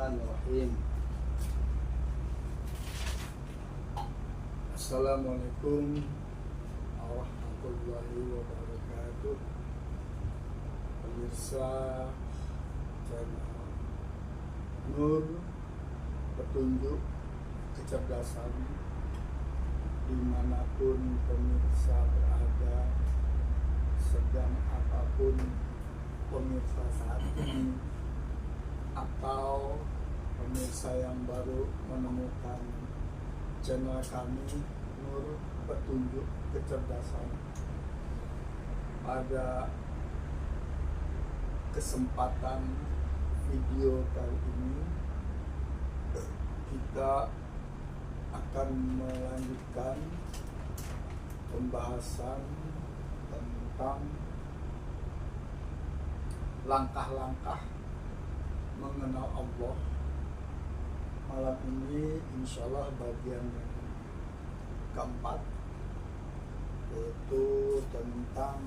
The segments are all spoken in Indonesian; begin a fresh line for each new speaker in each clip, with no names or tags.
Bismillahirrahmanirrahim. Assalamualaikum warahmatullahi wabarakatuh. Pemirsa channel Nur Petunjuk Kecerdasan, dimanapun pemirsa berada, sedang apapun pemirsa saat ini, atau pemirsa yang baru menemukan channel kami Nur Petunjuk Kecerdasan. Pada kesempatan video kali ini kita akan melanjutkan pembahasan tentang langkah-langkah mengenal Allah. Malam ini insya Allah bagian yang keempat, yaitu tentang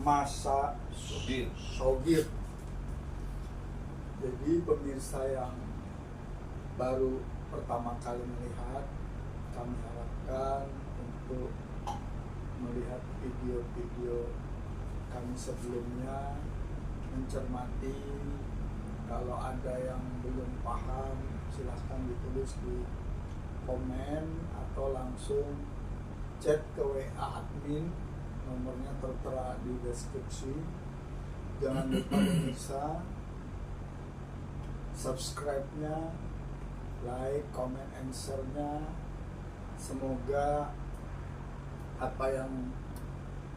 masa sogir. Jadi pemirsa yang baru pertama kali melihat, kami harapkan untuk melihat video-video kami sebelumnya, mencermati. Kalau ada yang belum paham, silahkan ditulis di komen atau langsung chat ke WA admin, nomornya tertera di deskripsi. Jangan lupa pemirsa subscribe-nya, like, comment, and share-nya. Semoga apa yang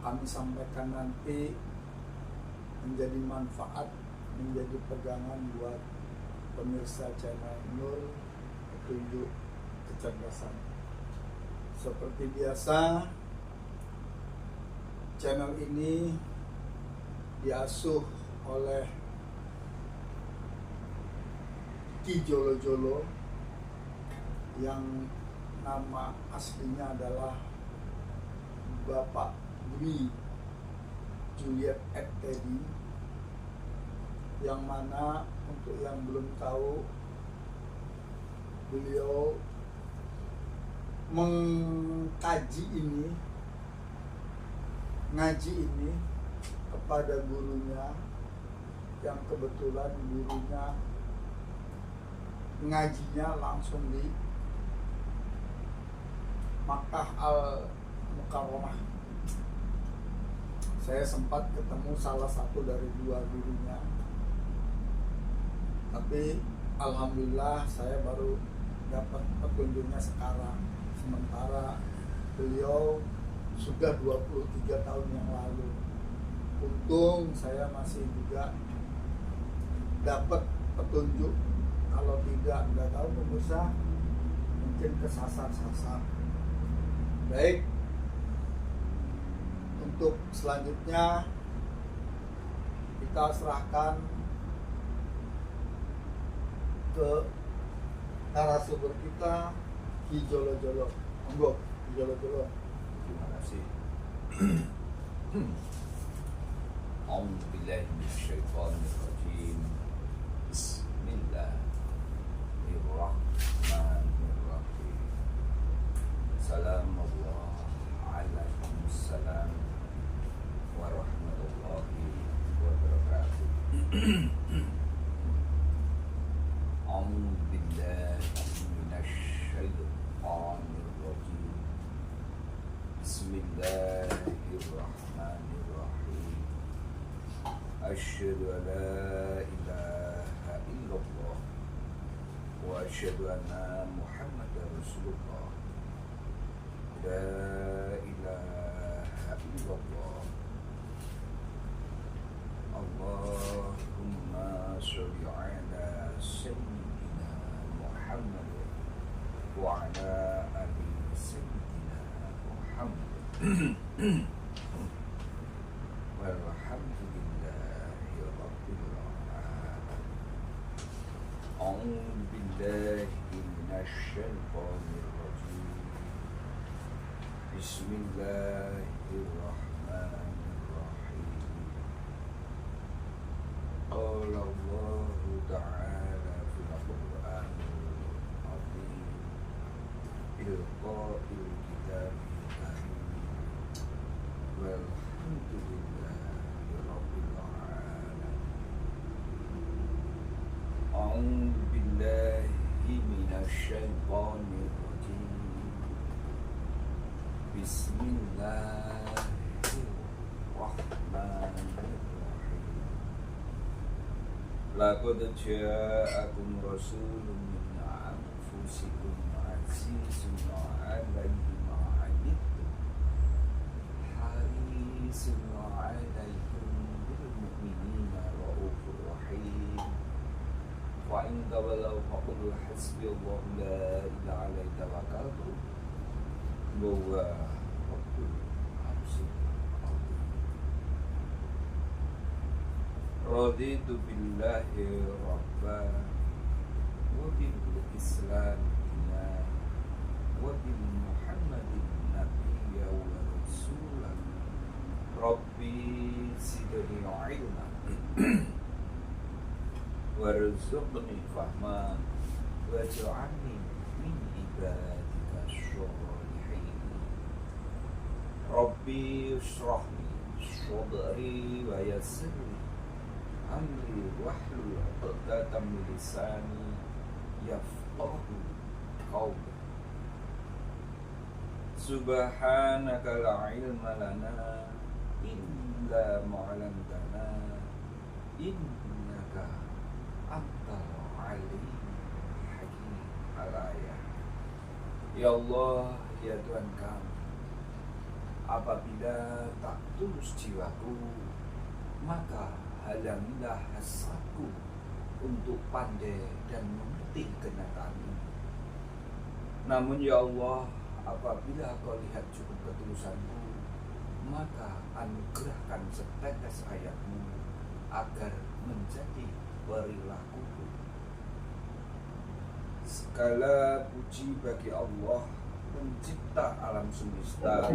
kami sampaikan nanti menjadi manfaat, menjadi pegangan buat pemirsa channel Nur Petunjuk Kecerdasan. Seperti biasa, channel ini diasuh oleh Ki Jolo Jolo yang nama aslinya adalah Bapak Dwi Juliet Teddy, yang mana untuk yang belum tahu, beliau mengkaji ini, ngaji ini kepada gurunya, yang kebetulan gurunya ngajinya langsung di Makkah Al-Mukarramah. Saya sempat ketemu salah satu dari dua gurunya, tapi alhamdulillah saya baru dapat petunjuknya sekarang, sementara beliau sudah 23 tahun yang lalu. Untung saya masih juga dapat petunjuk. Kalau tidak, nggak tahu pemirsa, mungkin kesasar-sasar. Baik, untuk selanjutnya kita serahkan ke narasumber kita, Ki Jolo Jolo. Monggo, Ki Jolo Jolo.
Terima kasih. A'udzubillahi minasyaitonirrajim. Bismillahirrahmanirrahim. Assalamualaikum warahmatullahi wabarakatuh. A'udzubillahi minasyaitonirrajim. Bismillahirrahmanirrahim. Asyhadu an la ilaha illallah wa asyhadu anna Muhammadar Rasulullah. La ilaha illallah. Allahumma sholli ala sayyidina Muhammad wa ala ali sayyidina Muhammad. Walhamdulillahi rabbil alamin. A'udzu billahi minasyaitonir rajim. Bismillahirrahmanirrahim. Qala Allahu ta'ala bilqa'il kitabil karim walhamdulillahi rabbil alamin. A'udzu billahi minasyaitonir rajim. Bismillahirrahmanirrahim. Laqad ja'akum rasulun min anfusikum azizun 'alaihi ma 'anittum harisun 'alaikum bil mu'minina ra'ufur rahim. Wa in tawallaw faqul hasbiyallahu la ilaha illa tawakkaltu wa rabbul arsyil azim. Raditu billahi rabban wa bil islam dinan wa bil muhammadin nabiyya wa rasulan. Rabbi zidni ilma warzuqni fahma waj'alni min ibadika sholihin. Rabbi ishrah li sadri wa yassir li amri wahlul 'uqdatam min lisani yafqahu qawli. Subhanaka la ilma lana illa ma 'allamtana innaka antal alim hakim. Al-ayat. Ya Allah, ya Tuhan kami, apabila tak tulus jiwaku, maka halangilah hasratku untuk pandai dan mengerti kenyataan ini. Namun ya Allah, apabila kau lihat cukup ketulusanku, maka anugerahkan setetes ayatmu agar menjadi perilakuku. Segala puji bagi Allah, pencipta alam semesta,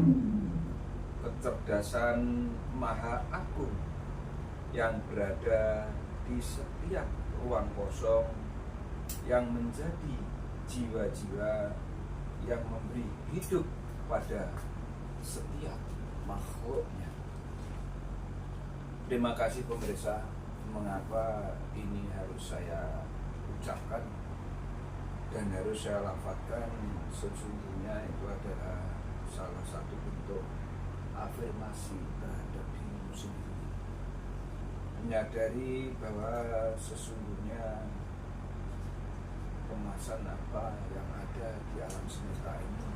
kecerdasan maha agung yang berada di setiap ruang kosong, yang menjadi jiwa-jiwa yang memberi hidup pada setiap makhluknya. Terima kasih pemirsa. Mengapa ini harus saya ucapkan dan harus saya lafazkan? Sesungguhnya itu adalah salah satu bentuk afirmasi terhadap dirimu sendiri. Menyadari bahwa sesungguhnya kemasan apa yang ada di alam semesta ini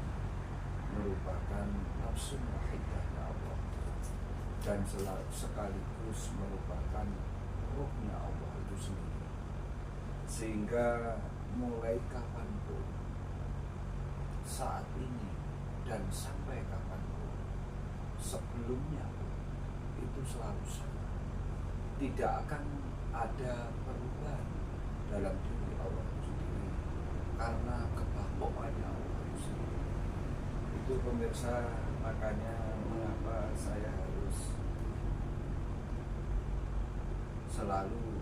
merupakan nafsu wahidahnya Allah, dan sekaligus merupakan ruhnya Allah itu sendiri. Sehingga mulai kapanpun, saat ini dan sampai kapanpun, sebelumnya itu selalu sama. Tidak akan ada perubahan dalam diri Allah itu sendiri, karena kebawaannya Allah itu sendiri. Itu pemirsa, makanya mengapa saya harus selalu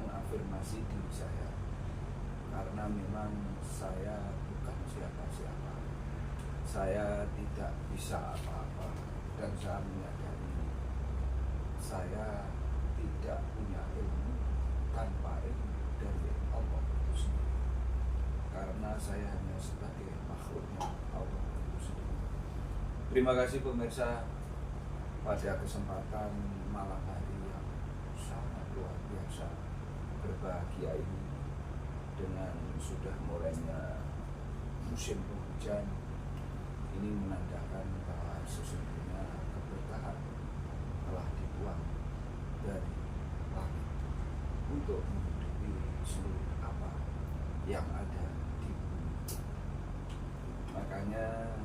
mengafirmasi diri saya, karena memang saya bukan siapa-siapa, saya tidak bisa apa-apa, dan saya menyadari saya tidak punya ilmu tanpa ilmu dari Allah itu sendiri, karena saya hanya sebagai makhluknya Allah itu sendiri. Terima kasih pemirsa, pada kesempatan malam hari yang sangat luar biasa berbahagia ini, dengan sudah mulainya musim penghujan, ini menandakan bahwa sesungguhnya keberkahan telah dibuang dari langit untuk menghidupi seluruh apa yang ada di bumi. Makanya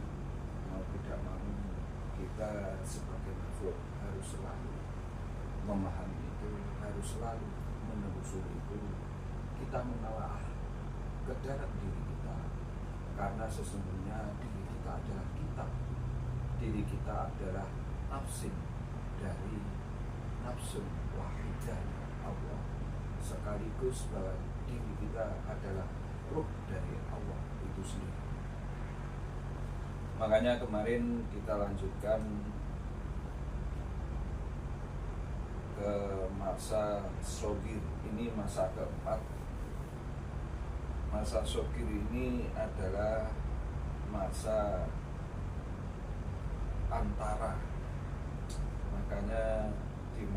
mau tidak mau, kita sebagai makhluk harus selalu memahami itu, harus selalu menelusuri itu. Kita menelaah ke dalam diri kita, karena sesungguhnya diri kita adalah kitab, diri kita adalah nafsin dari nafsun wahidah Allah, sekaligus bahwa diri kita adalah ruh dari Allah itu sendiri. Makanya kemarin kita lanjutkan ke masa Shogir. Ini masa keempat. Masa Shogir ini adalah masa antara. Makanya di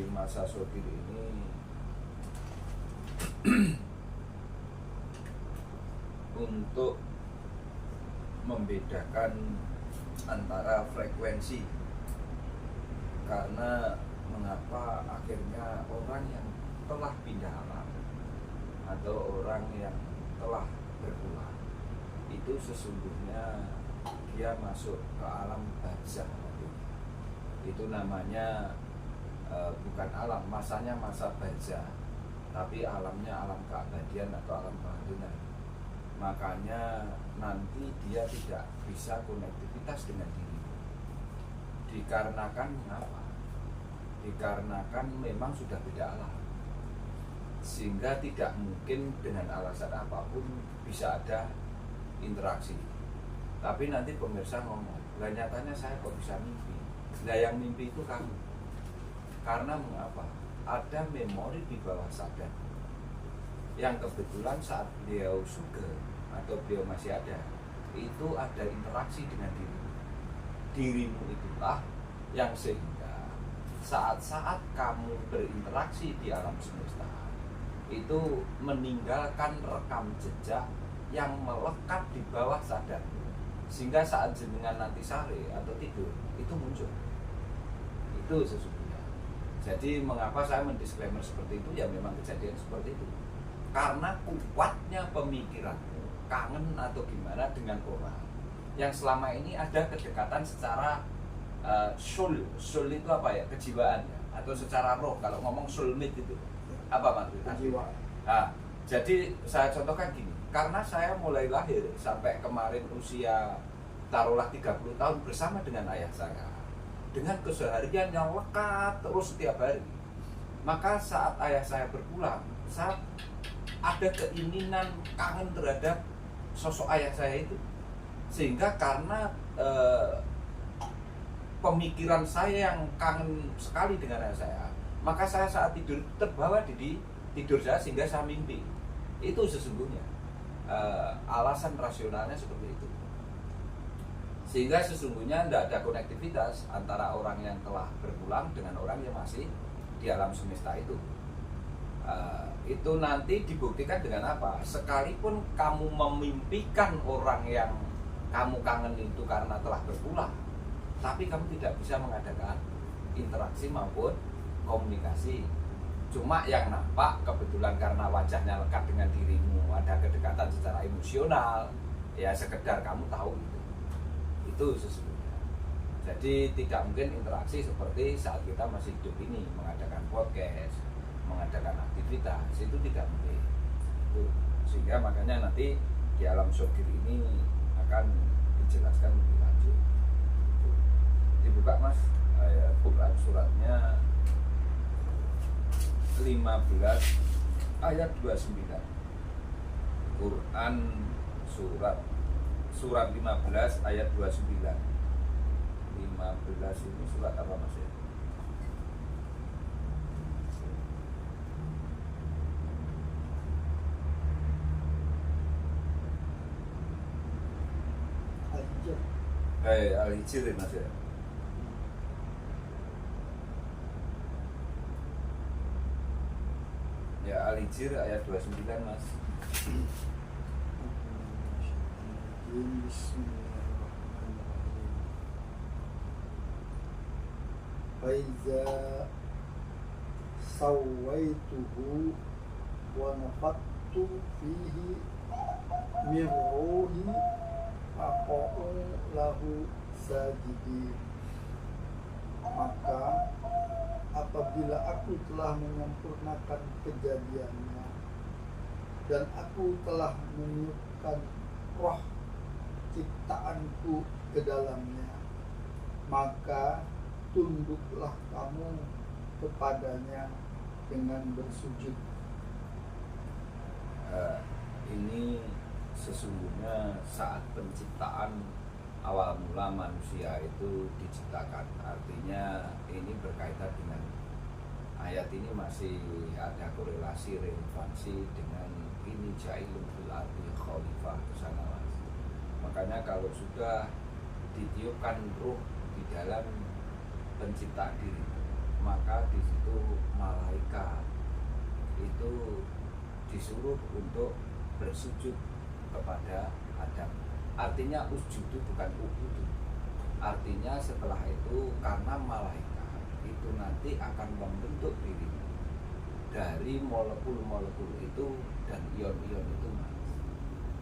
masa Shogir ini untuk membedakan antara frekuensi, karena mengapa akhirnya orang yang telah pindah alam atau orang yang telah berpulang itu sesungguhnya dia masuk ke alam barzakh. Itu namanya bukan alam, masanya masa barzakh, tapi alamnya alam keabadian atau alam kehancuran. Makanya nanti dia tidak bisa konektivitas dengan diri. Dikarenakan mengapa? Dikarenakan memang sudah beda alam, sehingga tidak mungkin dengan alasan apapun bisa ada interaksi. Tapi nanti pemirsa ngomong, lah nyatanya saya kok bisa mimpi. Lah yang mimpi itu kamu. Karena mengapa? Ada memori di bawah sadar yang kebetulan saat beliau suka atau beliau masih ada, itu ada interaksi dengan dirimu. Dirimu itulah yang sehingga saat-saat kamu berinteraksi di alam semesta itu meninggalkan rekam jejak yang melekat di bawah sadar, sehingga saat jenengan nanti sare atau tidur itu muncul. Itu sesungguhnya. Jadi mengapa saya mendisklaimer seperti itu, ya memang kejadian seperti itu. Karena kuatnya pemikiranmu kangen atau gimana dengan orang yang selama ini ada kedekatan secara soul itu apa ya, kejiwaan ya, atau secara roh. Kalau ngomong soulmate itu apa maksudnya?
Kejiwaan.
Nah, jadi saya contohkan gini, karena saya mulai lahir sampai kemarin usia taruhlah 30 tahun bersama dengan ayah saya, dengan keseharian yang lekat terus setiap hari. Maka saat ayah saya berpulang, saya ada keinginan kangen terhadap sosok ayah saya itu, sehingga karena pemikiran saya yang kangen sekali dengan ayah saya, maka saya saat tidur terbawa di tidur saya sehingga saya mimpi. Itu sesungguhnya alasan rasionalnya seperti itu. Sehingga sesungguhnya tidak ada konektivitas antara orang yang telah berpulang dengan orang yang masih di alam semesta itu. Itu nanti dibuktikan dengan apa? Sekalipun kamu memimpikan orang yang kamu kangen itu karena telah berpulang, tapi kamu tidak bisa mengadakan interaksi maupun komunikasi. Cuma yang nampak kebetulan karena wajahnya lekat dengan dirimu, ada kedekatan secara emosional, ya sekedar kamu tahu gitu. Itu sesungguhnya. Jadi tidak mungkin interaksi seperti saat kita masih hidup ini, mengadakan podcast, mengadakan aktivitas, itu tidak mungkin. Itu. Sehingga makanya nanti di alam Shogir ini akan dijelaskan lebih lanjut. Dibuka Mas, Quran suratnya 15 ayat 29. Quran surat 15 ayat 29. 15 ini surat apa Mas ya? Al-Hijr Mas ya. Ya Al-Hijr ayat 29 Mas.
Bismillahirrahmanirrahim. Faiza sawaituhu wa nafattu fihi min ruhi faqa'u lahu sajidin. Maka apabila aku telah menyempurnakan kejadiannya dan aku telah meniupkan roh ciptaanku ke dalamnya, maka tunduklah kamu kepadanya dengan bersujud.
Ini sesungguhnya saat penciptaan awal mula manusia itu diciptakan, artinya ini berkaitan dengan ayat ini, masih ada korelasi relevansi dengan ini jailun fil ardi khalifah kesana mas. Makanya kalau sudah ditiupkan ruh di dalam penciptaan diri, maka di situ malaikat itu disuruh untuk bersujud kepada Adam. Artinya usjudu bukan ubudu. Artinya setelah itu karena malaikat itu nanti akan membentuk diri dari molekul-molekul itu dan ion-ion itu mas.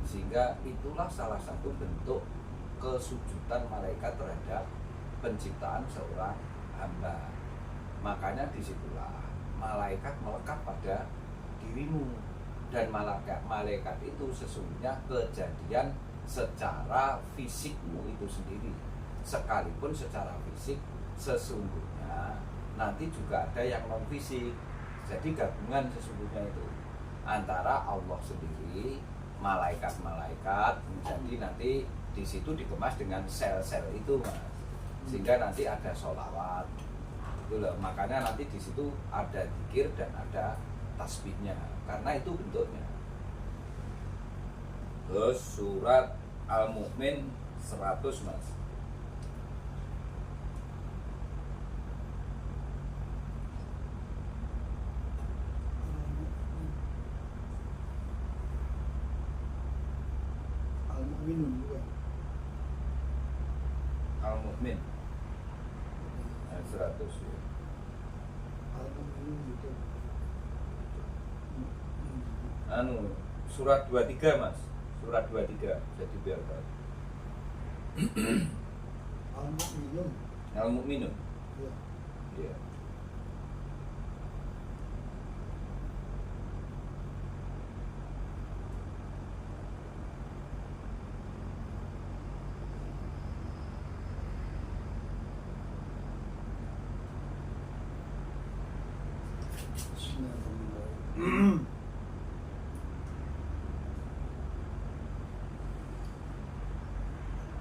Sehingga itulah salah satu bentuk kesujudan malaikat terhadap penciptaan seorang hamba. Makanya disitulah malaikat melekat pada dirimu, dan malaikat itu sesungguhnya kejadian secara fisikmu itu sendiri. Sekalipun secara fisik sesungguhnya nanti juga ada yang non fisik. Jadi gabungan sesungguhnya itu antara Allah sendiri, malaikat-malaikat. Jadi nanti di situ dikemas dengan sel-sel itu mas, sehingga nanti ada sholawat. Itulah, makanya nanti di situ ada zikir dan ada tasbihnya, karena itu bentuknya. Terus surat Al-Mu'min 100 mas.
Al-Mu'minun bukan?
Al-Mu'min 100 ya.
Al-Mu'minun gitu.
Anu surat 23 mas, surat 23 jadi biar tahu.
Al-Mu'minun.
Al-Mu'minun.
Ya.
Iya.
Bismillahirrahmanirrahim.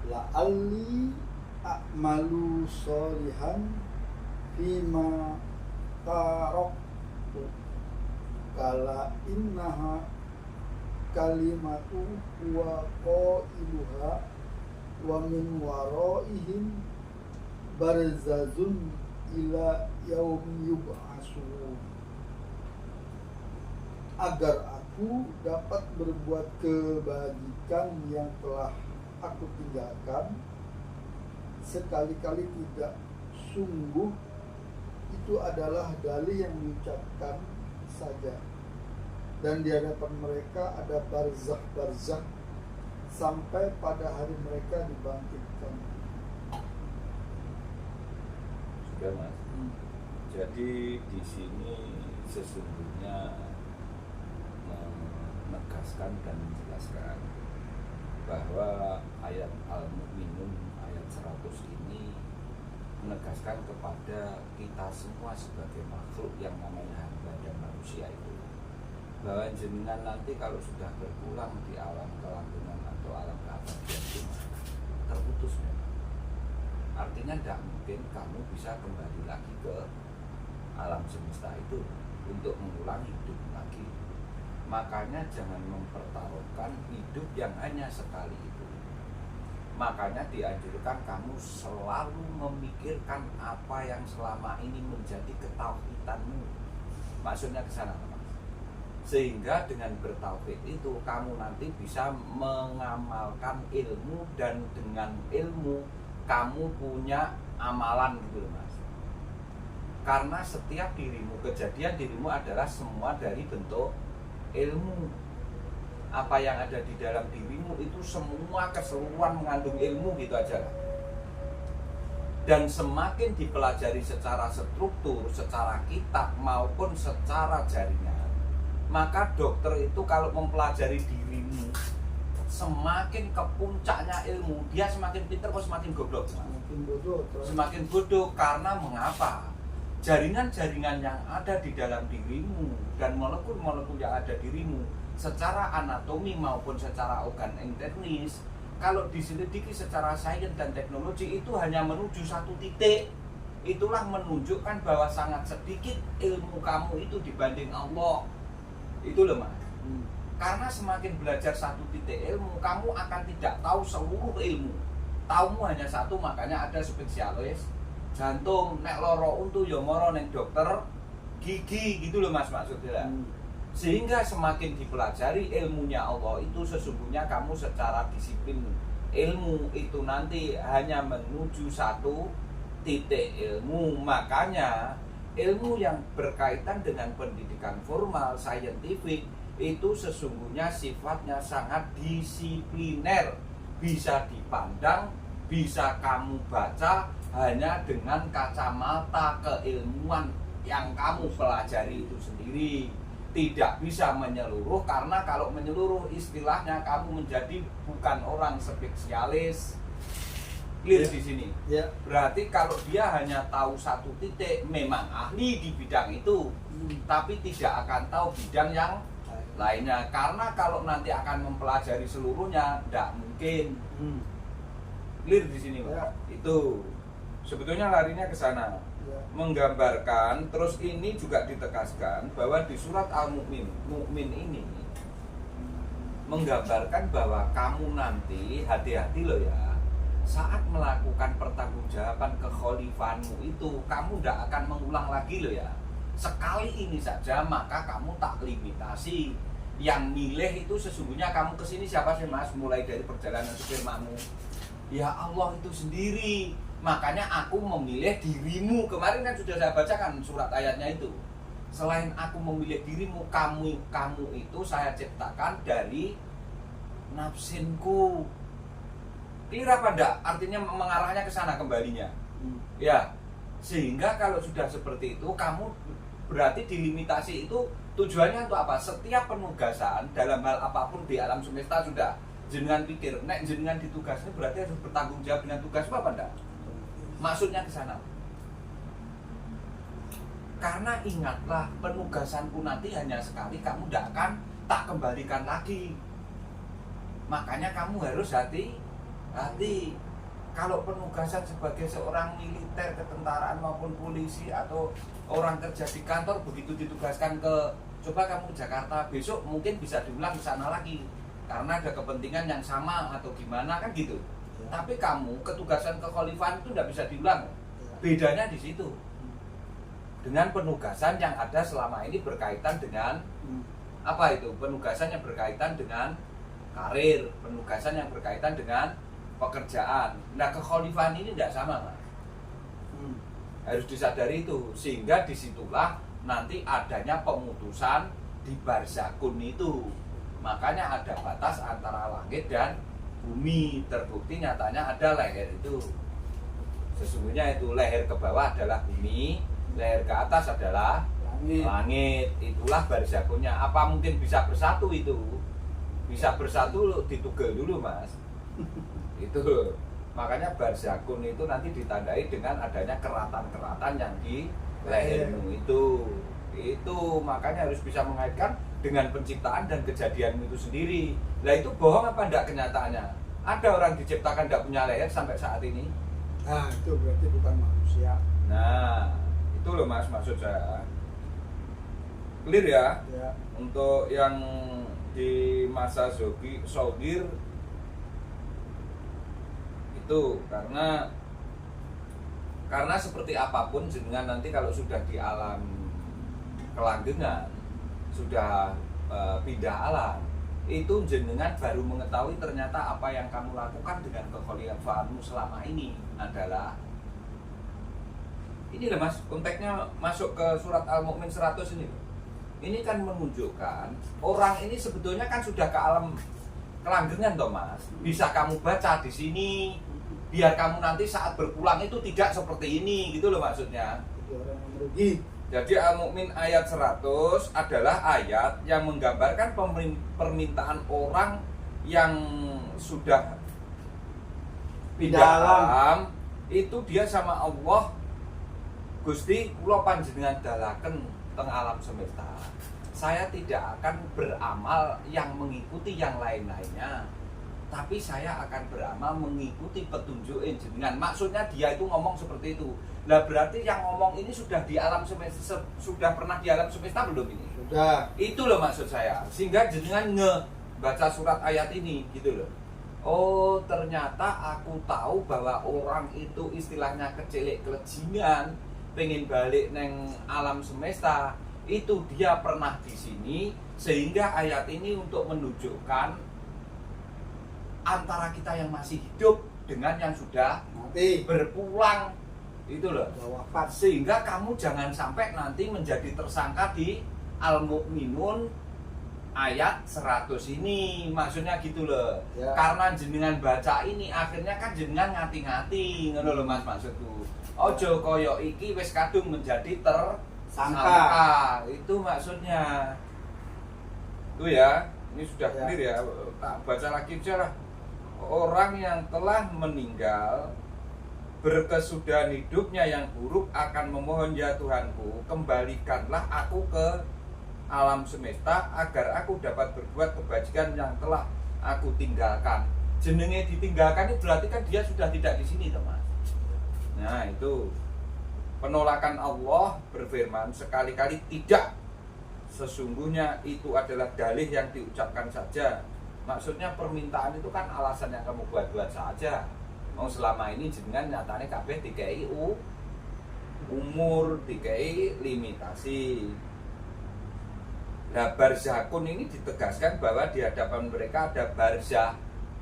La'alli a'malu sholihan fima taraktu kala innaha kalimatu wa qailuha wa min waraihim barzazun ila yaumi yub'asun, agar aku dapat berbuat kebajikan yang telah aku tinggalkan, sekali-kali tidak. Sungguh itu adalah dalih yang diucapkan saja, dan di hadapan mereka ada barzakh sampai pada hari mereka dibangkitkan.
Sudah mas. Jadi di sini sesungguhnya menegaskan dan menjelaskan bahwa ayat Al-Mu'minun ayat 100 ini menegaskan kepada kita semua sebagai makhluk yang namanya hamba dan manusia itu, bahwa jenengan nanti kalau sudah berpulang di alam kelantungan atau alam keabadian itu terputus memang. Artinya tidak mungkin kamu bisa kembali lagi ke alam semesta itu untuk mengulang hidup lagi. Makanya jangan mempertaruhkan hidup yang hanya sekali itu. Makanya dianjurkan kamu selalu memikirkan apa yang selama ini menjadi ketauhidanmu. Maksudnya ke sana, Mas. Sehingga dengan bertauhid itu kamu nanti bisa mengamalkan ilmu, dan dengan ilmu kamu punya amalan gitu loh, Mas. Karena setiap dirimu, kejadian dirimu adalah semua dari bentuk ilmu. Apa yang ada di dalam dirimu itu semua keseluruhan mengandung ilmu gitu aja lah. Dan semakin dipelajari secara struktur, secara kitab maupun secara jaringan, maka dokter itu kalau mempelajari dirimu, semakin ke puncaknya ilmu, dia semakin pintar kok semakin goblok.
Semakin bodoh.
Semakin bodoh karena mengapa? jaringan-jaringan yang ada di dalam dirimu dan molekul-molekul yang ada dirimu secara anatomi maupun secara organ internis, kalau diselidiki secara sains dan teknologi itu hanya menuju satu titik. Itulah menunjukkan bahwa sangat sedikit ilmu kamu itu dibanding Allah. Itu loh Mas. Karena semakin belajar satu titik ilmu, kamu akan tidak tahu seluruh ilmu. Taumu hanya satu, makanya ada spesialis jantung, nek loro untu ya moro ning dokter gigi, gitu loh Mas maksudnya. Sehingga semakin dipelajari ilmunya Allah itu sesungguhnya kamu secara disiplin ilmu itu nanti hanya menuju satu titik ilmu. Makanya ilmu yang berkaitan dengan pendidikan formal, saintifik itu sesungguhnya sifatnya sangat disipliner. Bisa dipandang, bisa kamu baca hanya dengan kacamata keilmuan yang kamu pelajari itu sendiri. Tidak bisa menyeluruh, karena kalau menyeluruh istilahnya kamu menjadi bukan orang spesialis. Clear di sini. Berarti kalau dia hanya tahu satu titik, memang ahli di bidang itu, tapi tidak akan tahu bidang yang lainnya. Karena kalau nanti akan mempelajari seluruhnya, tidak mungkin. Clear di sini, Pak. Itu sebetulnya larinya ke sana. Menggambarkan, terus ini juga ditegaskan bahwa di surat Al-Mu'min ini menggambarkan bahwa kamu nanti hati-hati loh ya, saat melakukan pertanggungjawaban kekhalifahanmu itu kamu tidak akan mengulang lagi loh ya. Sekali ini saja maka kamu tak limitasi. Yang milih itu sesungguhnya kamu kesini siapa sih Mas? Mulai dari perjalanan firmanmu, ya Allah itu sendiri. Makanya aku memilih dirimu. Kemarin kan sudah saya bacakan surat ayatnya itu. Selain aku memilih dirimu, kamu itu saya ciptakan dari nafsinku. Clear apa enggak? Artinya mengarahnya ke sana kembalinya. Ya. Sehingga kalau sudah seperti itu, kamu berarti dilimitasi itu tujuannya untuk apa? Setiap penugasan dalam hal apapun di alam semesta sudah jenengan pikir, nek jenengan ditugasnya berarti harus bertanggung jawab dengan tugasmu apa enggak? Maksudnya ke sana. Karena ingatlah, penugasanku nanti hanya sekali, kamu tidak akan tak kembalikan lagi. Makanya kamu harus hati-hati. Kalau penugasan sebagai seorang militer, ketentaraan maupun polisi atau orang kerja di kantor, begitu ditugaskan ke, coba kamu ke Jakarta, besok mungkin bisa diulang ke sana lagi karena ada kepentingan yang sama atau gimana kan gitu. Tapi kamu ketugasan kekhalifahan itu tidak bisa diulang. Bedanya di situ. Dengan penugasan yang ada selama ini berkaitan dengan apa itu? Penugasan yang berkaitan dengan karir, penugasan yang berkaitan dengan pekerjaan. Nah, kekhalifahan ini tidak sama, Mas. Harus disadari itu. Sehingga disitulah nanti adanya pemutusan di barzakun itu. Makanya ada batas antara langit dan bumi. Terbukti nyatanya ada leher itu. Sesungguhnya itu leher ke bawah adalah bumi, leher ke atas adalah langit. Itulah barzakhunnya. Apa mungkin bisa bersatu itu? Bisa bersatu ditugel dulu Mas. Itu makanya barzakhun itu nanti ditandai dengan adanya keratan-keratan yang di lehermu itu. Itu makanya harus bisa mengaitkan dengan penciptaan dan kejadianmu itu sendiri. Lah itu bohong apa enggak kenyataannya? Ada orang diciptakan enggak punya leher sampai saat ini?
Nah, itu berarti bukan manusia.
Nah, itu loh Mas maksud saya. Clear ya?
Ya.
Untuk yang di masa Zogir itu karena seperti apapun jenengan nanti kalau sudah di alam kelanggengan, sudah pindah alam, itu jenengan baru mengetahui ternyata apa yang kamu lakukan dengan kekhalifahanmu selama ini adalah ini loh Mas, konteksnya masuk ke surat Al-Mu'min 100 ini. Ini kan menunjukkan orang ini sebetulnya kan sudah ke alam kelanggengan toh Mas. Bisa kamu baca di sini biar kamu nanti saat berpulang itu tidak seperti ini gitu loh maksudnya.
Itu orang yang merugi.
Jadi Al-Mu'min ayat 100 adalah ayat yang menggambarkan permintaan orang yang sudah pindah alam itu dia sama Allah Gusti, kula panjenengan dalaken teng alam semesta. Saya tidak akan beramal yang mengikuti yang lain-lainnya, tapi saya akan beramal mengikuti petunjuk jenengan. Maksudnya dia itu ngomong seperti itu. Lah berarti yang ngomong ini sudah di alam semesta, sudah pernah di alam semesta belum ini?
Sudah.
Itu loh maksud saya. Sehingga jenengan baca surat ayat ini gitu loh. Oh, ternyata aku tahu bahwa orang itu istilahnya kecilik kelejingan, pengen balik neng alam semesta. Itu dia pernah di sini, sehingga ayat ini untuk menunjukkan antara kita yang masih hidup dengan yang sudah
Mati.
berpulang. Itu loh.
Wafat.
Sehingga kamu jangan sampai nanti menjadi tersangka di Al-Mu'minun ayat 100 ini. Maksudnya gitu loh.
Ya.
Karena jenengan baca ini akhirnya kan jenengan ngati-ngati, ngono lho Mas maksudku. Ojo koyo iki wis kadung menjadi tersangka. Itu maksudnya. Itu ya. Ini sudah
Ya.
clear ya. Tak baca lagi aja lah. Orang yang telah meninggal berkesudahan hidupnya yang buruk akan memohon, ya Tuhanku, kembalikanlah aku ke alam semesta agar aku dapat berbuat kebajikan yang telah aku tinggalkan. Jenenge ditinggalkan itu berarti kan dia sudah tidak di sini, teman. Nah, itu penolakan Allah berfirman sekali-kali tidak. Sesungguhnya itu adalah dalih yang diucapkan saja. Maksudnya permintaan itu kan alasan yang kamu buat-buat saja. Mau selama ini jenengan nyatane kabeh dikai umur, dikai limitasi. Nah, barzakun ini ditegaskan bahwa di hadapan mereka ada barzah,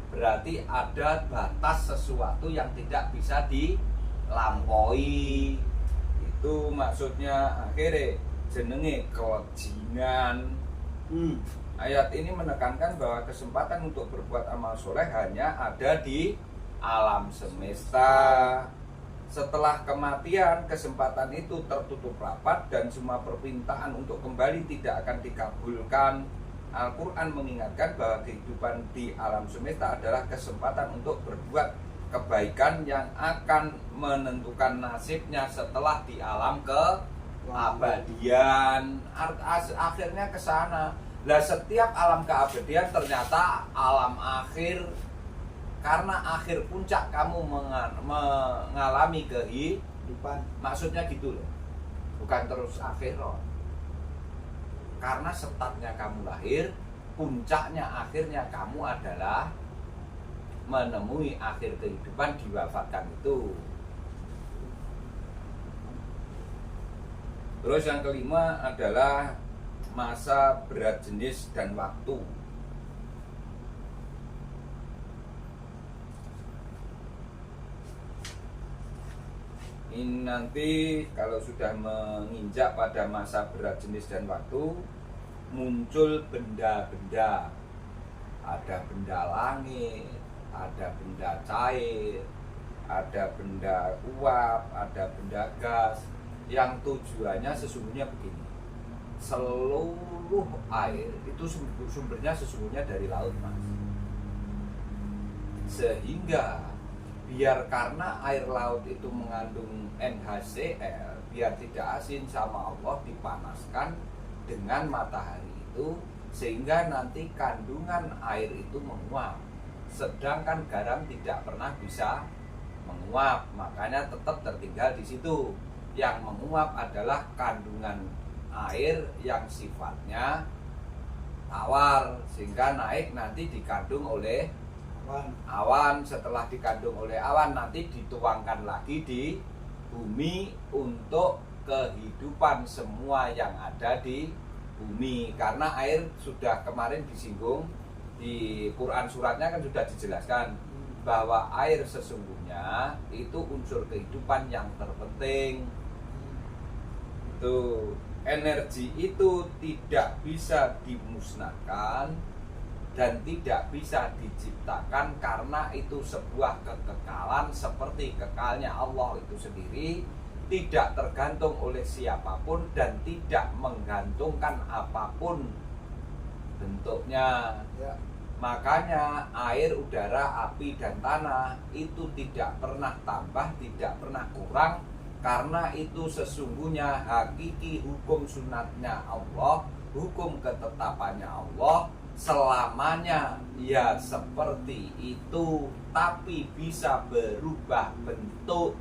berarti ada batas sesuatu yang tidak bisa dilampaui. Itu maksudnya akhirnya jenenge kelejingan. Ayat ini menekankan bahwa kesempatan untuk berbuat amal soleh hanya ada di alam semesta. Setelah kematian, kesempatan itu tertutup rapat dan semua permintaan untuk kembali tidak akan dikabulkan. Al-Quran mengingatkan bahwa kehidupan di alam semesta adalah kesempatan untuk berbuat kebaikan yang akan menentukan nasibnya setelah di alam keabadian. Akhirnya ke sana. Lah setiap alam keabadian ternyata alam akhir, karena akhir puncak kamu mengalami kehidupan. Maksudnya gitu loh. Bukan terus akhir loh. Karena startnya kamu lahir, puncaknya akhirnya kamu adalah menemui akhir kehidupan, diwafatkan itu. Terus yang kelima adalah masa berat jenis dan waktu. Ini nanti kalau sudah menginjak pada masa berat jenis dan waktu, muncul benda-benda. Ada benda langit, ada benda cair, ada benda uap, ada benda gas. Yang tujuannya sesungguhnya begini. Seluruh air itu sumbernya sesungguhnya dari laut, Mas. Sehingga biar karena air laut itu mengandung NaCl, biar tidak asin sama Allah dipanaskan dengan matahari itu, sehingga nanti kandungan air itu menguap. Sedangkan garam tidak pernah bisa menguap, makanya tetap tertinggal di situ. Yang menguap adalah kandungan air yang sifatnya tawar, sehingga naik nanti dikandung oleh awan. Setelah dikandung oleh awan nanti dituangkan lagi di bumi untuk kehidupan semua yang ada di bumi. Karena air sudah kemarin disinggung di Quran, suratnya kan sudah dijelaskan bahwa air sesungguhnya itu unsur kehidupan yang terpenting. Itu energi itu tidak bisa dimusnahkan dan tidak bisa diciptakan, karena itu sebuah kekekalan seperti kekalnya Allah itu sendiri, tidak tergantung oleh siapapun dan tidak menggantungkan apapun bentuknya.
Ya.
Makanya air, udara, api, dan tanah itu tidak pernah tambah, tidak pernah kurang, Karena itu sesungguhnya hakiki hukum sunatnya Allah, hukum ketetapannya Allah selamanya ya seperti itu, tapi bisa berubah bentuk.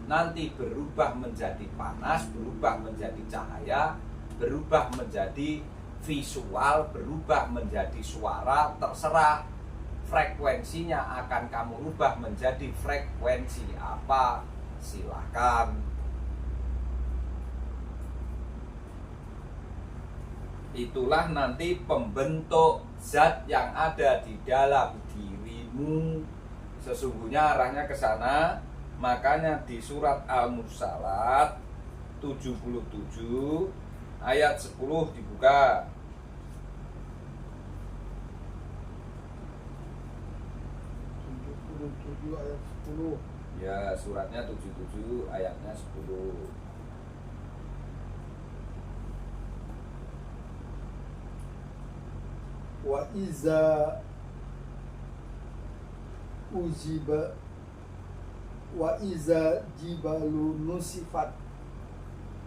Nanti berubah menjadi panas, berubah menjadi cahaya, berubah menjadi visual, berubah menjadi suara, terserah frekuensinya akan kamu rubah menjadi frekuensi apa, silakan. Itulah nanti pembentuk zat yang ada di dalam dirimu. Sesungguhnya arahnya ke sana. Makanya di surat Al-Mursalat 77 ayat 10 dibuka.
77 ayat 10.
Ya, suratnya 77 ayatnya 10.
Wa iza ujiba wa iza jibalu nusifat,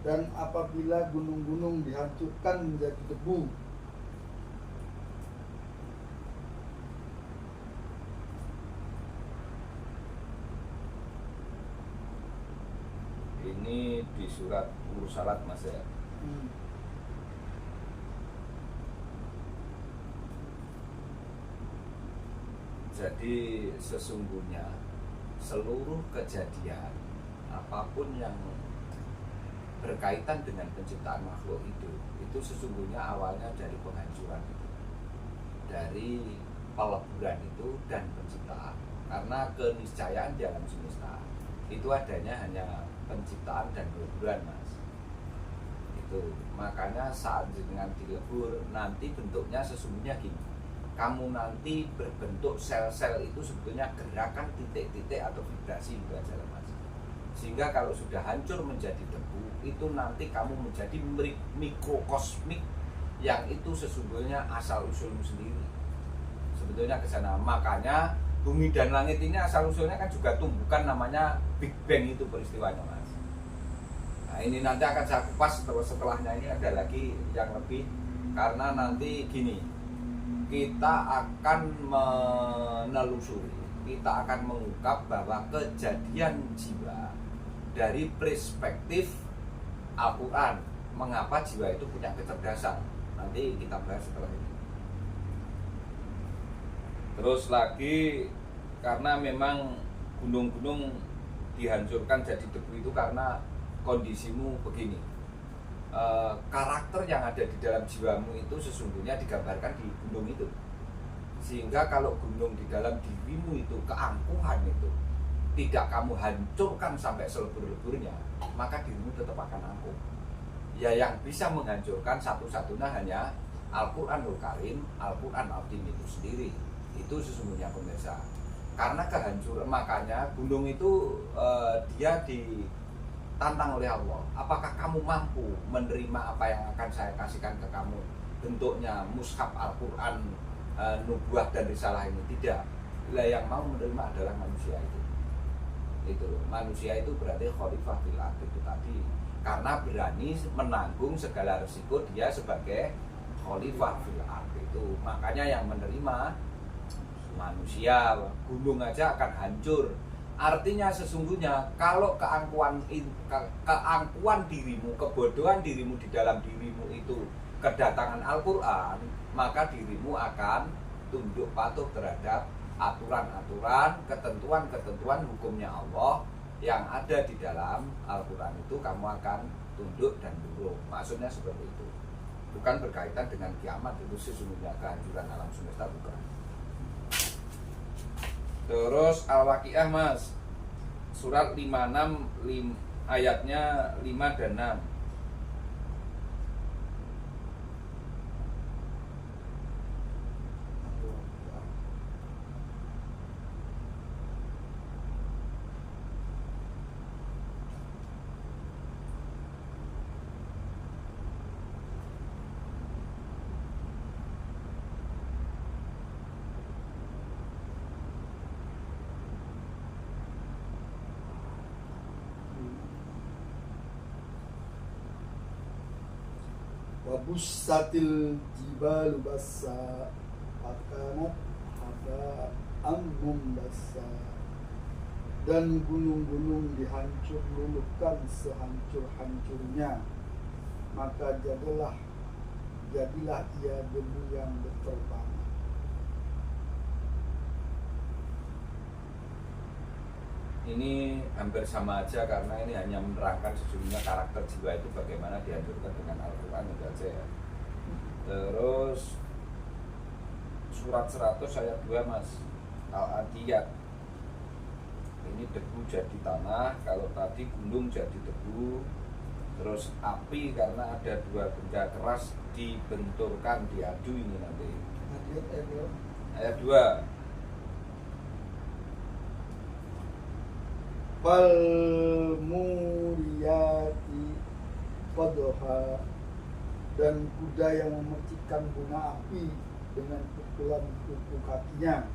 dan apabila gunung-gunung dihancurkan menjadi debu.
Ini di surat Mursalat Mas ya. Jadi sesungguhnya seluruh kejadian apapun yang berkaitan dengan penciptaan makhluk itu sesungguhnya awalnya dari penghancuran itu, dari peleburan itu dan penciptaan. Karena keniscayaan di alam semesta itu adanya hanya penciptaan dan peleburan, Mas. Itu makanya saat dengan dilebur nanti bentuknya sesungguhnya gini. Kamu nanti berbentuk sel-sel itu sebetulnya gerakan titik-titik atau vibrasi itu aja, Mas. Sehingga kalau sudah hancur menjadi debu, itu nanti kamu menjadi mikrokosmik yang itu sesungguhnya asal usulmu sendiri. Sebetulnya ke sana. Makanya bumi dan langit ini asal usulnya kan juga tumbukan namanya Big Bang itu peristiwanya, Mas. Nah, ini nanti akan saya kupas setelahnya, ini ada lagi yang lebih, karena nanti gini, kita akan menelusuri, kita akan mengungkap bahwa kejadian jiwa dari perspektif Al-Quran, mengapa jiwa itu punya kecerdasan. Nanti kita bahas setelah ini. Terus lagi, karena memang gunung-gunung dihancurkan jadi debu itu karena kondisimu begini. Karakter yang ada di dalam jiwamu itu sesungguhnya digambarkan di gunung itu. Sehingga kalau gunung di dalam dirimu itu, keangkuhan itu tidak kamu hancurkan sampai selebur-leburnya, maka dirimu tetap akan angkuh. Ya, yang bisa menghancurkan satu-satunya hanya Al-Quranul Karim, Al-Quran Al-Azim itu sendiri. Itu sesungguhnya pemirsa. Karena kehancuran, makanya gunung itu dia ditantang oleh Allah. Apakah kamu mampu menerima apa yang akan saya kasihkan ke kamu? Bentuknya mushaf Al-Quran, nubuah dan risalah ini. Tidak. Bila yang mau menerima adalah manusia itu. Itu manusia itu berarti khalifah fil ardh itu tadi. Karena berani menanggung segala resiko dia sebagai khalifah fil ardh itu. Makanya yang menerima manusia. Gunung aja akan hancur. Artinya sesungguhnya kalau keangkuhan dirimu, kebodohan dirimu di dalam dirimu itu kedatangan Al-Quran, maka dirimu akan tunduk patuh terhadap aturan-aturan, ketentuan-ketentuan hukumnya Allah yang ada di dalam Al-Quran itu. Kamu akan tunduk dan nurut. Maksudnya seperti itu. Bukan berkaitan dengan kiamat, itu sesungguhnya kehancuran alam semesta, bukan. Terus Al-Waqiah, Mas, surat 56 ayatnya 5 dan 6.
bussatil jibalu bassa fakanat haba'an mumbassa, dan gunung-gunung dihancur luluhkan sehancur-hancurnya, maka jadilah ia debu yang berterbangan.
Ini hampir sama aja, karena ini hanya menerangkan sesungguhnya karakter jiwa itu bagaimana dihancurkan dengan Al-Quran itu aja ya. Terus surat 100 ayat 2 Mas, Al-Adiyat. Ini debu jadi tanah, kalau tadi gunung jadi debu. Terus api karena ada dua benda keras dibenturkan, diadu ini nanti. Ayat 2.
Fal muriyati qadha, dan kuda yang memercikkan bunga api dengan pukulan kuku kakinya.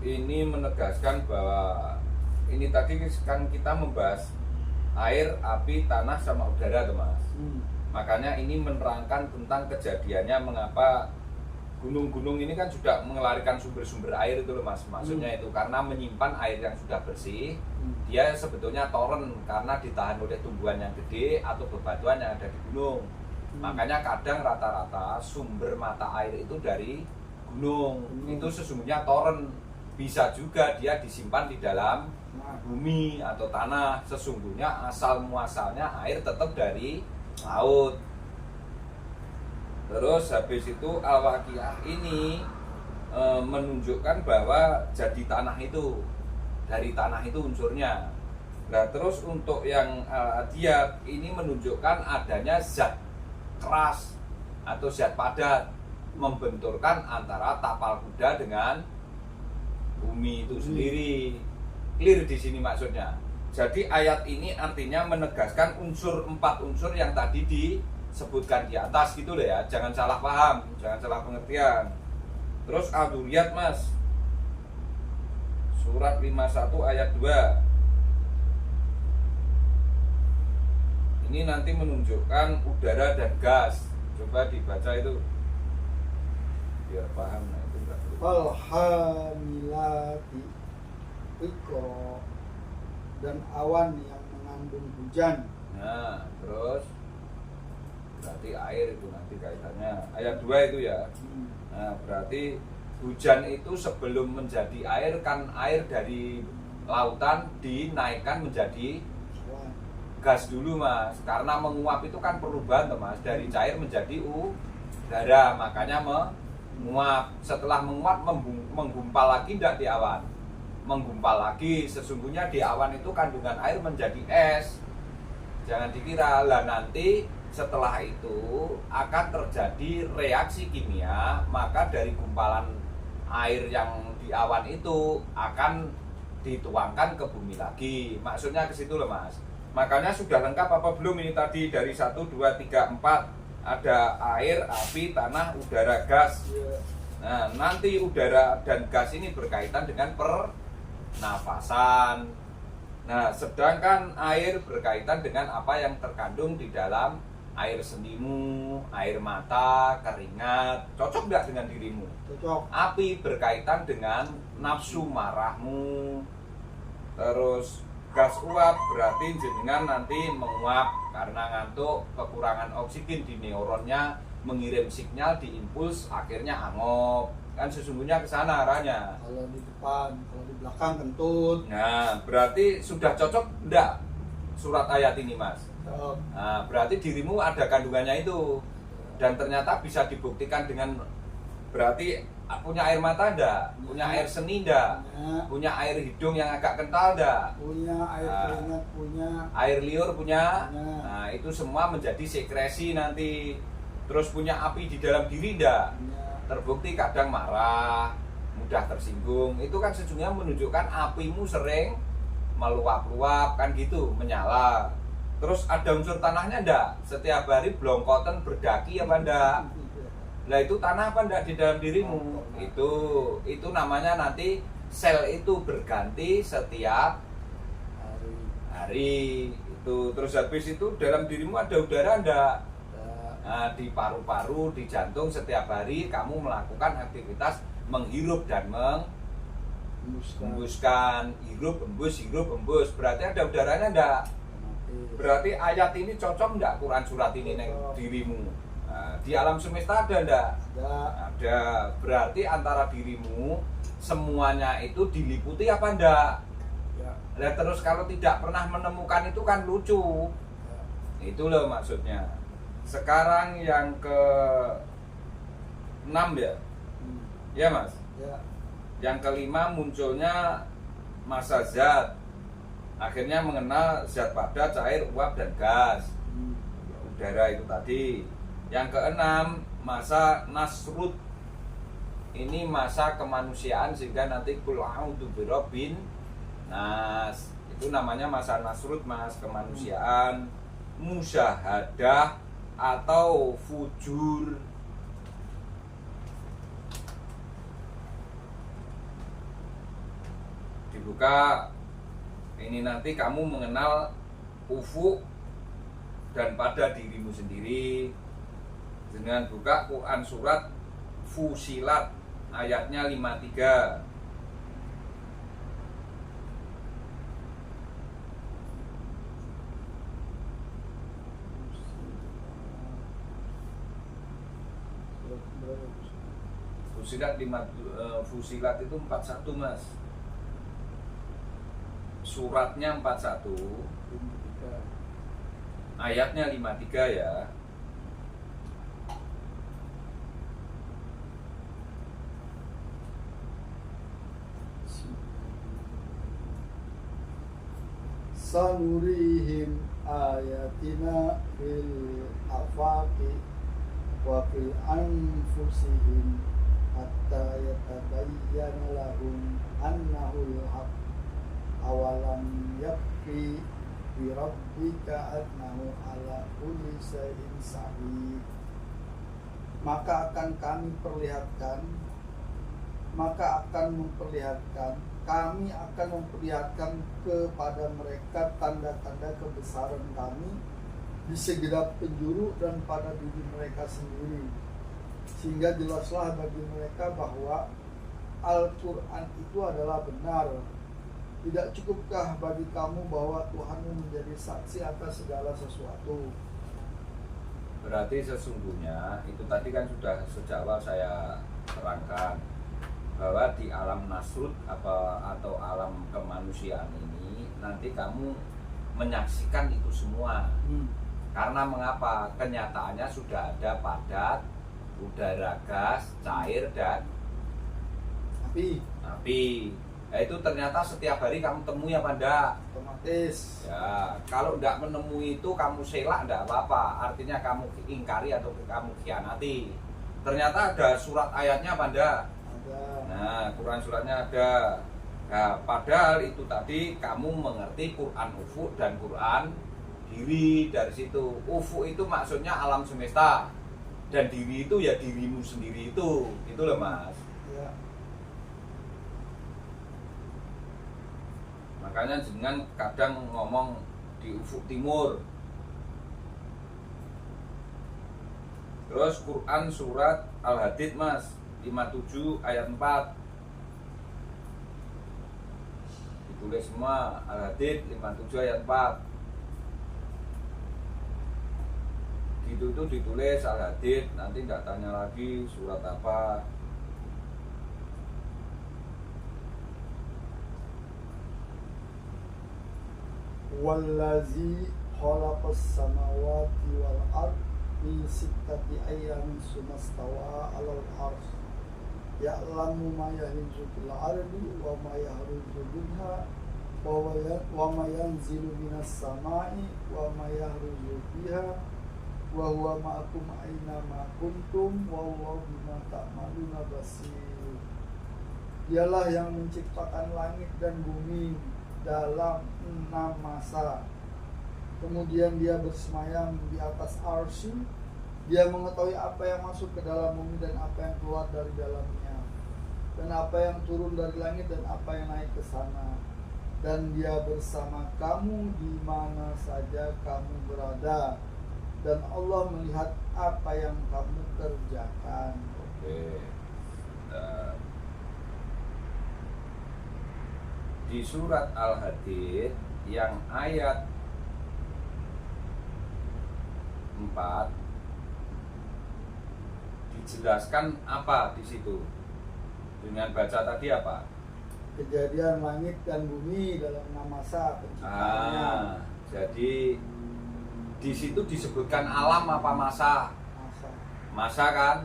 Ini menegaskan bahwa ini tadi kan kita membahas air, api, tanah sama udara tuh Mas. Makanya ini menerangkan tentang kejadiannya mengapa gunung-gunung ini kan sudah mengelarikan sumber-sumber air itu loh Mas. Maksudnya itu karena menyimpan air yang sudah bersih. Dia sebetulnya toren karena ditahan oleh tumbuhan yang gede atau bebatuan yang ada di gunung. Makanya kadang rata-rata sumber mata air itu dari gunung. Itu sesungguhnya toren. Bisa juga dia disimpan di dalam bumi atau tanah. Sesungguhnya asal muasalnya air tetap dari laut. Terus habis itu Al-Waqiah ini menunjukkan bahwa jadi tanah itu, dari tanah itu unsurnya. Nah terus untuk yang Al-Adiyat ini menunjukkan adanya zat keras atau zat padat, membenturkan antara tapal kuda dengan bumi itu sendiri. Clear di sini maksudnya. Jadi ayat ini artinya menegaskan empat unsur yang tadi disebutkan di atas gitu loh ya. Jangan salah paham, jangan salah pengertian. Terus Al-Dzurriyat Mas, surat 51 ayat 2. Ini nanti menunjukkan udara dan gas. Coba dibaca itu biar paham. Nah itu enggak perlu.
Falhamilati iqra, dan awan yang mengandung hujan.
Nah terus berarti air itu nanti kaitannya ayat 2 itu ya. Nah berarti hujan itu sebelum menjadi air kan air dari lautan dinaikkan menjadi gas dulu Mas, karena menguap itu kan perubahan tuh Mas, dari cair menjadi udara, makanya menguap. Setelah menguap menggumpal lagi tidak di awan, menggumpal lagi. Sesungguhnya di awan itu kandungan air menjadi es, jangan dikira lah nanti setelah itu akan terjadi reaksi kimia, maka dari gumpalan air yang di awan itu akan dituangkan ke bumi lagi. Maksudnya ke situ loh Mas. Makanya sudah lengkap apa belum ini tadi dari 1, 2, 3, 4 ada air, api, tanah, udara, gas. Nah nanti udara dan gas ini berkaitan dengan pernafasan. Nah sedangkan air berkaitan dengan apa yang terkandung di dalam air sendimu, air mata, keringat. Cocok nggak dengan dirimu?
Cocok.
Api berkaitan dengan nafsu marahmu. Terus gas uap berarti jenengan nanti menguap karena ngantuk, kekurangan oksigen di neuronnya, mengirim sinyal di impuls, akhirnya angop. Kan sesungguhnya ke sana arahnya.
Kalau di depan, kalau di belakang kentut.
Nah berarti sudah cocok enggak surat ayat ini Mas? Nah, berarti dirimu ada kandungannya itu, dan ternyata bisa dibuktikan dengan berarti punya air mata enggak, punya air seni enggak, punya air hidung yang agak kental enggak,
punya air keringat, punya
air liur punya. Nah itu semua menjadi sekresi nanti. Terus punya api di dalam diri enggak, terbukti kadang marah, mudah tersinggung. Itu kan sejujurnya menunjukkan apimu sering meluap-luap kan gitu, menyala. Terus ada unsur tanahnya enggak? Setiap hari blongkoten berdaki apa enggak? Lah itu tanah apa enggak di dalam dirimu? Itu namanya nanti sel itu berganti setiap hari. Tuh, terus habis itu dalam dirimu ada udara enggak?
Ada.
Nah, di paru-paru, di jantung setiap hari kamu melakukan aktivitas menghirup dan menghembuskan, hirup, hembus. Berarti ada udaranya enggak?
Otomatis.
Berarti ayat ini cocok enggak Quran surat ini neng
Cocok.
dirimu? Nah, di alam semesta ada enggak?
Ada.
Ada. Berarti antara dirimu semuanya itu diliputi apa enggak?
Ya.
Nah, terus kalau tidak pernah menemukan itu kan lucu.
Ya.
Itu loh maksudnya. Sekarang yang ke 6 ya?
Hmm.
Ya Mas?
Ya.
Yang kelima munculnya massa zat. Akhirnya mengenal zat padat, cair, uap, dan gas.
Hmm.
Udara itu tadi. Yang keenam masa nasrut. Ini masa kemanusiaan sehingga nanti kul a'udzu birabbin nas. Itu namanya masa nasrut, mas, kemanusiaan, musyahadah atau fujur. Dibuka ini nanti kamu mengenal ufuk dan pada dirimu sendiri. Dengan buka Quran surat Fusilat ayatnya 53.
Surat berapa?
Fusilat Fusilat itu 41 mas. Suratnya 41,
53.
ayatnya 53 ya.
Sanurihim ayatina fil afaqi wa fil anfusihim hatta yatabayyana lahum annahu al-haq. Awalam yakfi bi rabbika annahu ala kulli shay'in shahid. Maka akan kami perlihatkan, kami akan memperlihatkan kepada mereka tanda-tanda kebesaran kami di segenap penjuru dan pada diri mereka sendiri, sehingga jelaslah bagi mereka bahwa Al-Quran itu adalah benar. Tidak cukupkah bagi kamu bahwa Tuhanmu menjadi saksi atas segala sesuatu?
Berarti sesungguhnya itu tadi kan sudah sejak awal saya terangkan bahwa di alam nasrut atau alam kemanusiaan ini nanti kamu menyaksikan itu semua. Karena mengapa? Kenyataannya sudah ada padat, udara, gas, cair, dan api. Nah, itu ternyata setiap hari kamu temui apa enggak?
Otomatis.
Ya, kalau enggak menemui itu kamu selak enggak apa-apa. Artinya kamu ingkari atau kamu khianati. Ternyata ada surat ayatnya apa enggak?
Ada.
Nah, Quran suratnya ada. Nah, padahal itu tadi kamu mengerti Quran ufuk dan Quran diri dari situ. Ufuk itu maksudnya alam semesta dan diri itu ya dirimu sendiri itu. Itu loh mas.
Ya.
Makanya jangan kadang ngomong di ufuk timur. Terus Quran surat Al-Hadid mas 57 ayat 4. Ditulis semua Al-Hadid 57 ayat 4. Gitu tuh ditulis Al-Hadid, nanti nggak tanya lagi surat apa.
Wallazi khalaqas samawati wal ard fi sittati ayyamin sumastawa 'alal arsy ya'lamu ma yahiju fil ardi wa ma yahruju minha wa ma yanzilu minas samai wa ma yahruju fiha wa huwa ma'akum aina ma kuntum wallahu bima ta'maluna basir. Dialah yang menciptakan langit dan bumi dalam 6 masa. Kemudian dia bersemayam di atas arsy. Dia mengetahui apa yang masuk ke dalam bumi dan apa yang keluar dari dalamnya, dan apa yang turun dari langit dan apa yang naik ke sana. dan dia bersama kamu di mana saja kamu berada, dan Allah melihat apa yang kamu kerjakan.
Oke. Nah, di surat Al-Hadid yang ayat 4 dijelaskan apa di situ? Dengan baca tadi apa?
Kejadian langit dan bumi dalam 6 masa penciptaannya.
Jadi di situ disebutkan alam apa masa?
Masa.
Masa kan?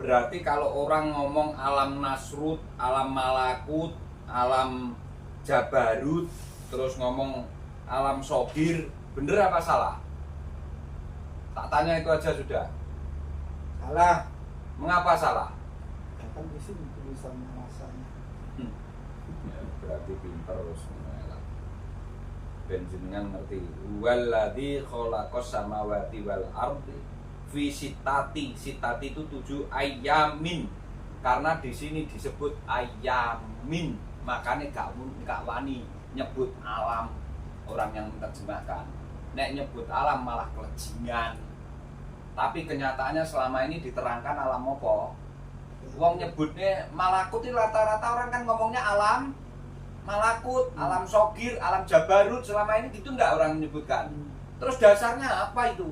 Berarti kalau orang ngomong alam nasrut, alam malakut, alam jabarut, terus ngomong alam sogir, bener apa salah? Tak tanya itu aja sudah.
Salah.
Mengapa salah?
Kan di sini tulisannya masanya.
Ya, berarti pinter semuanya. Ben jenengan ngerti. Walladzi khalaqas samawati wal ardi fi sitati. Sitati itu 7 ayamin. Karena di sini disebut ayamin, makanya gak wani nyebut alam orang yang menerjemahkan. Nek nyebut alam malah kelejingan. Tapi kenyataannya selama ini diterangkan alam apa? Wong nyebutnya malakut itu rata-rata orang kan ngomongnya alam malakut, alam sogir, alam jabarut. Selama ini gitu enggak orang menyebutkan. Terus dasarnya apa itu?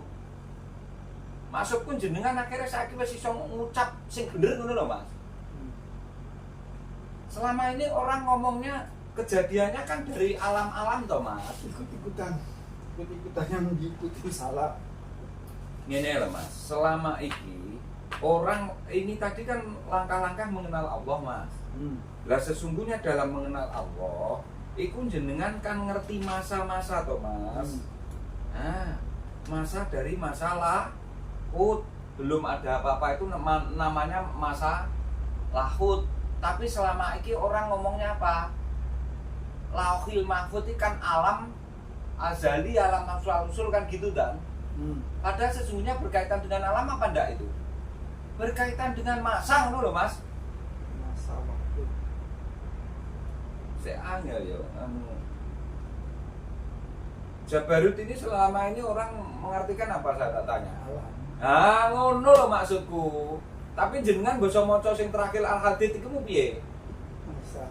Masukku jenengan akhirnya saiki wis iso ngucap sing bener ngono lho, Mas. Selama ini orang ngomongnya kejadiannya kan dari alam-alam toh, Mas.
Ikut-ikutan yang diikuti salah.
Ngene lho, Mas. Selama ini orang ini tadi kan langkah-langkah mengenal Allah, Mas. Lah sesungguhnya dalam mengenal Allah, iku jenengan kan ngerti masa-masa toh, Mas. Nah, masa dari masalah belum ada apa-apa itu namanya masa lahut. Tapi selama ini orang ngomongnya apa? Lauhil mahfud itu kan alam azali, alam usul kan gitu dan. Padahal sesungguhnya berkaitan dengan alam apa enggak itu? Berkaitan dengan masa ngono lho, Mas.
Masa waktu.
Saya angel ya. Jabarut ini selama ini orang mengartikan apa saya tak tanya? Ah, ngono lho maksudku. Tapi jenengan basa maca sing terakhir Al-Hadid iku piye?
Masa.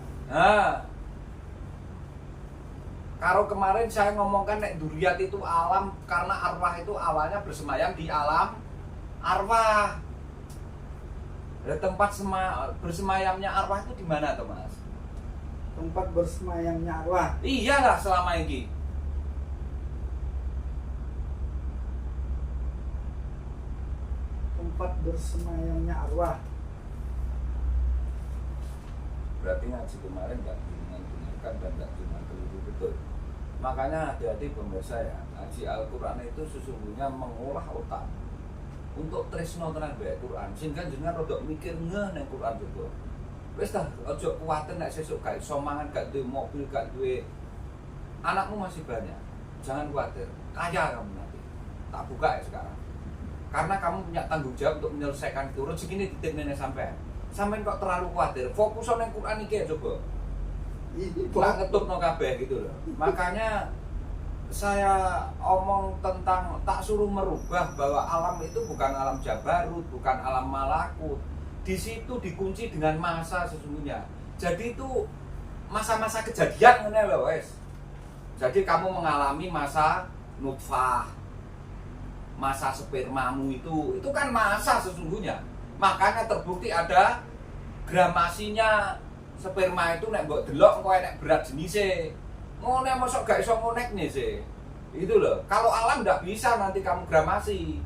Karo kemarin saya ngomongkan nek duriat itu alam karena arwah itu awalnya bersemayam di alam arwah. Tempat bersemayamnya arwah itu di mana, tuh, Mas?
Tempat bersemayamnya arwah.
Iyalah selama ini.
Tempat bersemayamnya arwah.
Berarti ngaji kemarin nggak dengarkan dan nggak cuma teliti betul. Makanya hati-hati pemirsa ya, ngaji Al-Quran itu sesungguhnya mengolah otak untuk tresno tenan bae Quran. Sehingga jenengan rodok mikir ngeh nang Quran juga. Wis tah, aja kuwatir nek sesuk gak iso mangan, gak duwe mobil, gak duwe. Anakmu masih banyak. Jangan khawatir. Kaya kamu nanti. Tak buka ya sekarang. Karena kamu punya tanggung jawab untuk menyelesaikan itu. Rezeki ini titip nenek sampean. Sampean kok terlalu khawatir. Fokus nang Quran iki coba. Nggak ngetutno kabeh gitu loh. Makanya saya omong tentang tak suruh merubah bahwa alam itu bukan alam jabarut, bukan alam malakut. Di situ dikunci dengan masa sesungguhnya. Jadi itu masa-masa kejadian ngene lho wes. Jadi kamu mengalami masa nutfah, masa spermamu itu kan masa sesungguhnya. Makanya terbukti ada gramasinya sperma itu nek mbok delok engko enek berat jenise. Ngene mosok gak iso ngonekne sih. Itu loh. Kalau alam ndak bisa nanti kamu gramasi.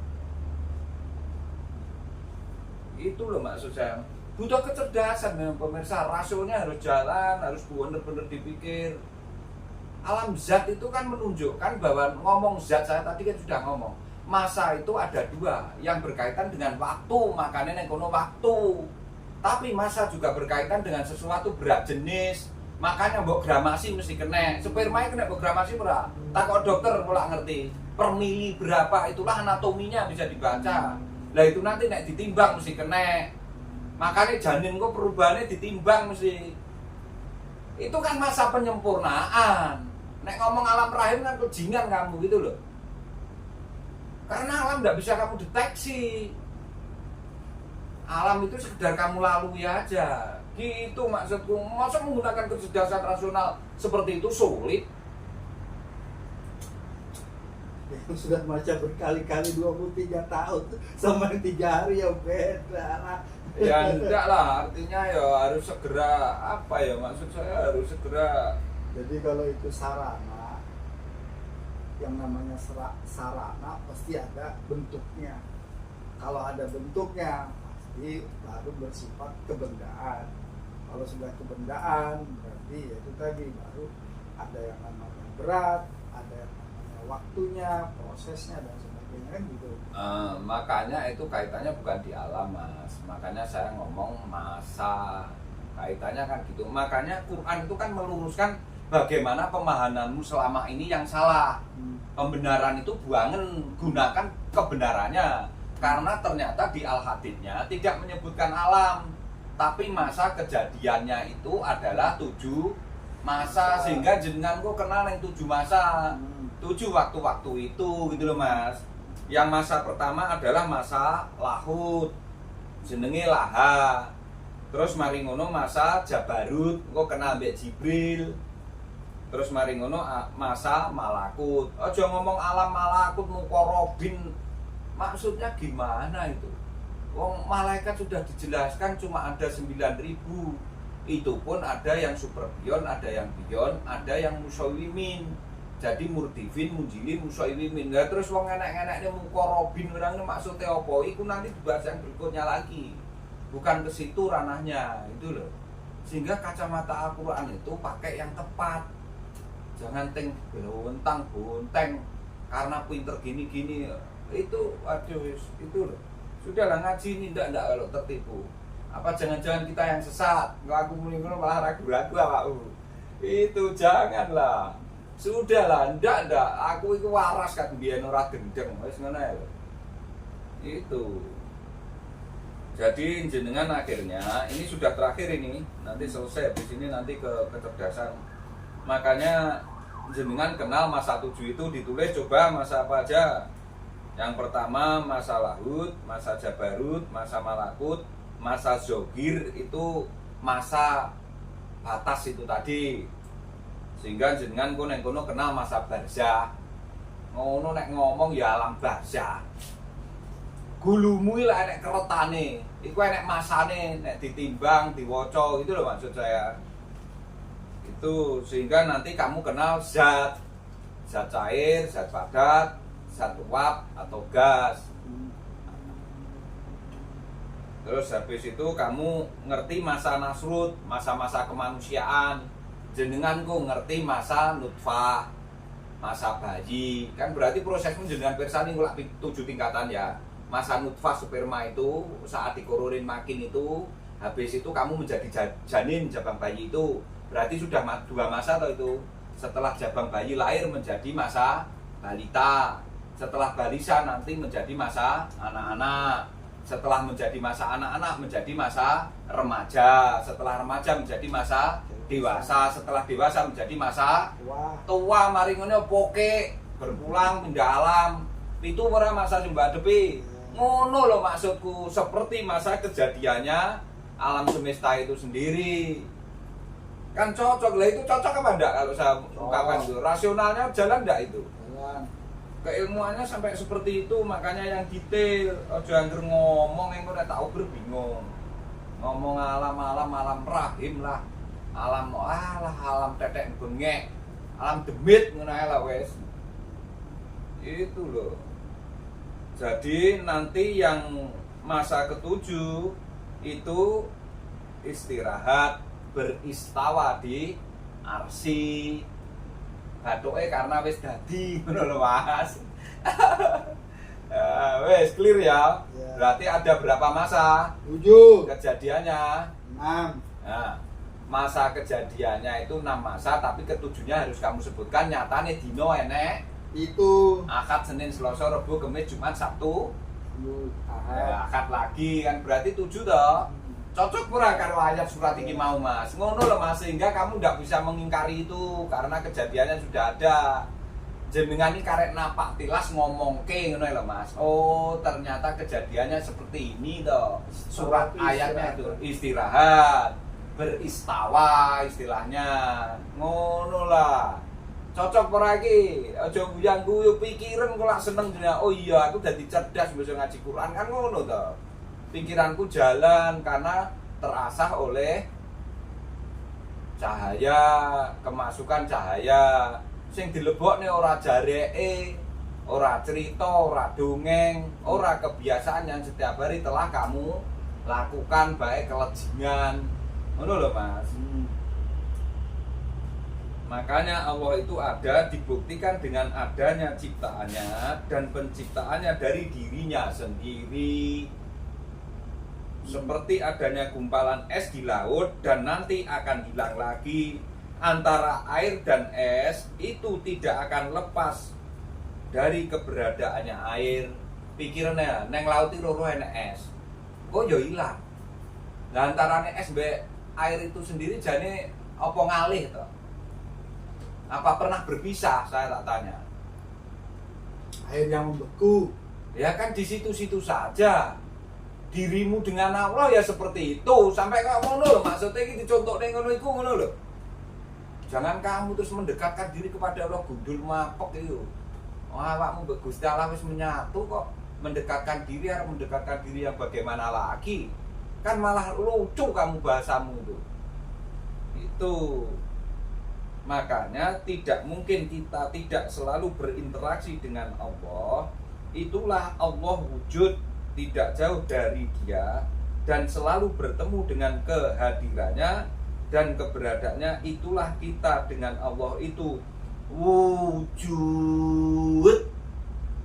Itu loh maksud saya. Butuh kecerdasan memang pemirsa. Rasionya harus jalan, harus benar-benar dipikir. Alam zat itu kan menunjukkan bahwa ngomong zat saya tadi kan sudah ngomong. Masa itu ada dua yang berkaitan dengan waktu, makanya nek kono waktu. Tapi masa juga berkaitan dengan sesuatu berat jenis. Makanya mbok gramasi mesti kena. Sperma kena mbok gramasi ora? Takok dokter ora ngerti. Per mili berapa itulah anatominya bisa dibaca. Lah itu nanti nek ditimbang mesti kena. Makanya janin kok perubahannya ditimbang mesti. Itu kan masa penyempurnaan. Nek ngomong alam rahim kan kejingan kamu gitu loh. Karena alam tidak bisa kamu deteksi. Alam itu sekedar kamu lalui aja. Gitu maksudku. Masa menggunakan kecerdasan rasional seperti itu sulit?
Yang sudah baca berkali-kali 23 tahun sama yang 3 hari ya beda lah.
Ya enggak lah, artinya ya harus segera apa ya, maksud saya harus segera.
Jadi kalau itu sarana, yang namanya sarana pasti ada bentuknya. Kalau ada bentuknya pasti baru bersifat kebendaan. Kalau sudah kebendaan berarti ya itu tadi baru ada yang namanya berat, ada yang namanya waktunya, prosesnya dan sebagainya kan gitu.
Makanya itu kaitannya bukan di alam mas, makanya saya ngomong masa, kaitannya kan gitu. Makanya Quran itu kan meluruskan bagaimana pemahamanmu selama ini yang salah. Pembenaran itu buangan, gunakan kebenarannya. Karena ternyata di Al-Hadidnya tidak menyebutkan alam, tapi masa kejadiannya itu adalah 7 masa. Sehingga jenengan kok kenal yang 7 masa, 7 waktu-waktu itu gitu loh mas. Yang masa pertama adalah masa lahut, jenenge laha. Terus mari ngono masa jabarut, kok kenal mbek Jibril. Terus mari ngono masa malakut. Aja ngomong alam malakut mukorobin, maksudnya gimana itu? Wong malaikat sudah dijelaskan cuma ada 9.000. Itu pun ada yang super beyond, ada yang beyond, ada yang musawimin. Jadi murdifin, munjilin, musawimin. Nah, terus wong enek-eneknya mukorobin orangnya maksudnya apa? Itu nanti dibahas yang berikutnya lagi. Bukan ke situ ranahnya, itu loh. Sehingga kacamata Al-Quran itu pakai yang tepat. Jangan bontang karena pinter gini-gini. Itu aduh itu loh. Sudahlah ngaji ini enggak kalau tertipu. Apa jangan-jangan kita yang sesat? Aku muni ngono malah ragu-ragu awakku. Itu janganlah. Sudahlah, ndak. Aku itu waras kan biyen ora gendeng, wis ngono ya. Itu. Jadi jenengan akhirnya ini sudah terakhir ini, nanti selesai di sini nanti ke kecerdasan. Makanya jenengan kenal masa 7 itu ditulis coba masa apa aja. Yang pertama masa lahut, masa jabarut, masa malakut, masa zogir itu masa batas itu tadi. Sehingga jenengan kono kenal masa barzah. Ngono nek ngomong ya alam barzah. Gulumu lah enek keretane, iku enek masane, nek ditimbang, diwaca, itu loh maksud saya. Itu sehingga nanti kamu kenal zat cair, zat padat, zat uap atau gas. Terus habis itu kamu ngerti masa nasrut, masa-masa kemanusiaan. Jenengan kok ngerti masa nutfah, masa bayi. Kan berarti prosesmu jenengan persani ngulak 7 tingkatan ya. Masa nutfah sperma itu saat dikororin makin itu, habis itu kamu menjadi janin jabang bayi itu. Berarti sudah 2 masa atau itu. Setelah jabang bayi lahir menjadi masa balita. Setelah balita nanti menjadi masa anak-anak. Setelah menjadi masa anak-anak menjadi masa remaja. Setelah remaja menjadi masa dewasa. Setelah dewasa menjadi masa tua. Mari ngono poke berpulang pindah alam. Itu ora masa sembah depi. Ngono loh maksudku, seperti masa kejadiannya alam semesta itu sendiri. Kan cocok lah, itu cocok apa enggak kalau saya ungkapkan itu? Rasionalnya jalan enggak itu?
Jalan.
Keilmuannya sampai seperti itu, makanya yang detail. Ojo angger ngomong yang udah tahu berbingung. Ngomong alam rahim lah. Alam tetek bengek. Alam demit ngono ae lah wes. Itu loh. Jadi nanti yang masa ke-7 itu istirahat, beristawa di arsi. Bathuke karena wis dadi ngono lho Mas. Wes clear ya. Berarti ada berapa masa?
7
kejadiannya.
6.
Nah, masa kejadiannya itu 6 masa, tapi ketujuhnya harus kamu sebutkan. Nyatane dino enek
Itu
Ahad, Senin, Selasa, Rabu, Kamis, Jumat, Sabtu.
Ahad.
Ahad lagi kan berarti 7 toh. Cocok pura karo ayat surat ini mau Mas. Ngono loh Mas, sehingga kamu nggak bisa mengingkari itu karena kejadiannya sudah ada. Jenengan ini karek napak tilas ngomongke ngono lho Mas. Oh, ternyata kejadiannya seperti ini toh. Surat ayatnya itu istirahat, beristawa istilahnya. Ngono lah. Cocok ora iki? Aja guyang-guyu pikiran kok lak seneng jenenge. Oh iya, aku dadi cerdas bisa ngaji Quran kan ngono toh. Pikiranku jalan karena terasah oleh cahaya, kemasukan cahaya. Sing dilebokne ora jareke, ora cerita, ora dongeng, ora kebiasaan yang setiap hari telah kamu lakukan baik kelejingan. Ngono lho Mas. Makanya Allah itu ada dibuktikan dengan adanya ciptaannya dan penciptaannya dari dirinya sendiri. Seperti adanya gumpalan es di laut dan nanti akan hilang lagi. Antara air dan es itu tidak akan lepas dari keberadaannya air. Pikirannya neng laut itu loro enek es. Kok yo ilang. Lah antarane es mbek air itu sendiri jane apa ngalih to? Apa pernah berpisah? Saya tak tanya.
Air yang membeku.
Ya kan di situ-situ saja. Dirimu dengan Allah ya seperti itu. Sampai kok ngono lho, maksudnya iki dicontohne ngono iku ngono lho. Jangan kamu terus mendekatkan diri kepada Allah gundul mapok itu. Oh, awakmu mbek Gusti Allah wis menyatu kok mendekatkan diri harus mendekatkan diri yang bagaimana lagi? Kan malah lucu kamu bahasamu itu. Itu. Makanya tidak mungkin kita tidak selalu berinteraksi dengan Allah. Itulah Allah wujud, tidak jauh dari Dia dan selalu bertemu dengan kehadirannya dan keberadaannya. Itulah kita dengan Allah itu wujud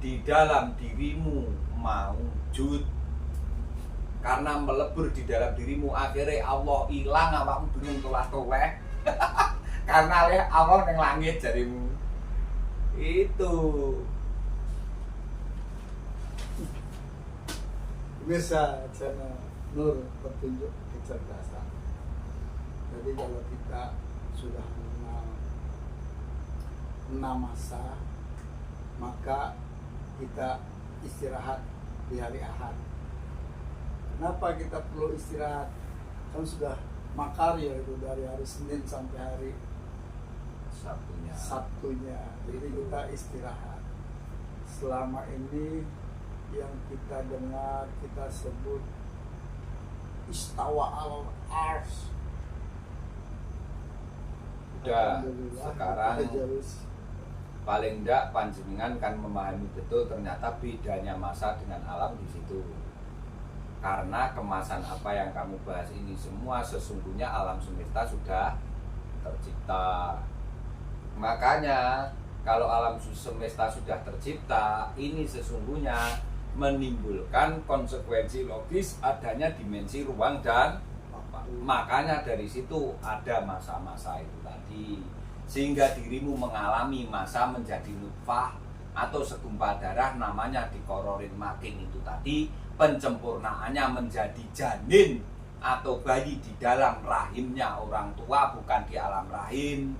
di dalam dirimu maujud. Karena melebur di dalam dirimu akhirnya Allah hilang, awakmu bingung tolah-toleh. Karena Allah neng langit jarimu. Itu
Bisa channel Nur petunjuk kecerdasan. Jadi kalau kita sudah mengenal 6 masa, maka kita istirahat di hari Ahad. Kenapa kita perlu istirahat? Kan sudah makarya itu dari hari Senin sampai hari Sabtunya. Jadi kita istirahat. Selama ini yang kita dengar, kita sebut istawa al-ars.
udah sekarang paling enggak panjenengan kan memahami betul ternyata bedanya masa dengan alam di situ. Karena kemasan apa yang kamu bahas ini semua sesungguhnya alam semesta sudah tercipta. Makanya kalau alam semesta sudah tercipta, ini sesungguhnya menimbulkan konsekuensi logis adanya dimensi ruang dan waktu. Makanya dari situ ada masa-masa itu tadi. Sehingga dirimu mengalami masa menjadi nutfah atau segumpal darah, namanya dikororin makin itu tadi. Pencempurnaannya menjadi janin atau bayi di dalam rahimnya orang tua, bukan di alam rahim.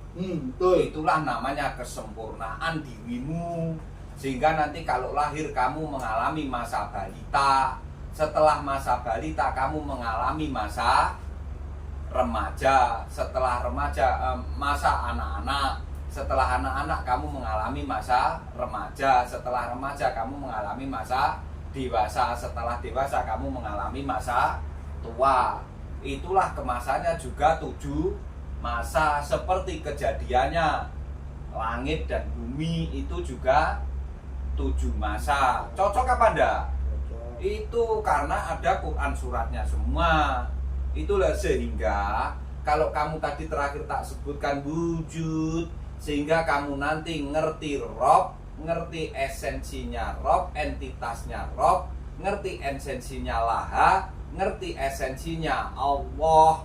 Itulah namanya kesempurnaan dirimu. Sehingga nanti kalau lahir kamu mengalami masa balita. Setelah masa balita kamu mengalami masa remaja. Setelah remaja masa anak-anak. Setelah anak-anak kamu mengalami masa remaja. Setelah remaja kamu mengalami masa dewasa. Setelah dewasa kamu mengalami masa tua. Itulah kemasannya juga 7 masa. Seperti kejadiannya langit dan bumi itu juga 7 masa. Cocok apa enggak? Itu karena ada Quran suratnya semua. Itulah sehingga kalau kamu tadi terakhir tak sebutkan wujud, sehingga kamu nanti ngerti Rob, ngerti esensinya Rob, entitasnya Rob, ngerti esensinya Laha, ngerti esensinya Allah.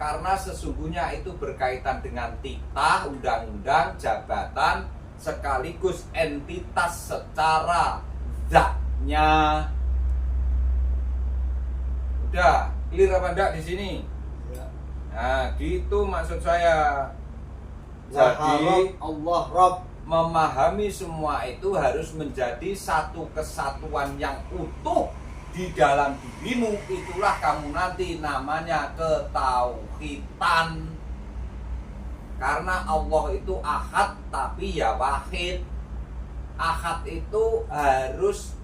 Karena sesungguhnya itu berkaitan dengan titah, undang-undang, jabatan, sekaligus entitas secara zatnya. Udah. Clear apa enggak di sini?
Ya.
Nah, gitu maksud saya.
Jadi
Jadi
Allah Rabb,
memahami semua itu harus menjadi satu kesatuan yang utuh di dalam dirimu. Itulah kamu nanti namanya ketauhidan. Karena Allah itu ahad tapi ya wahid. Ahad itu harus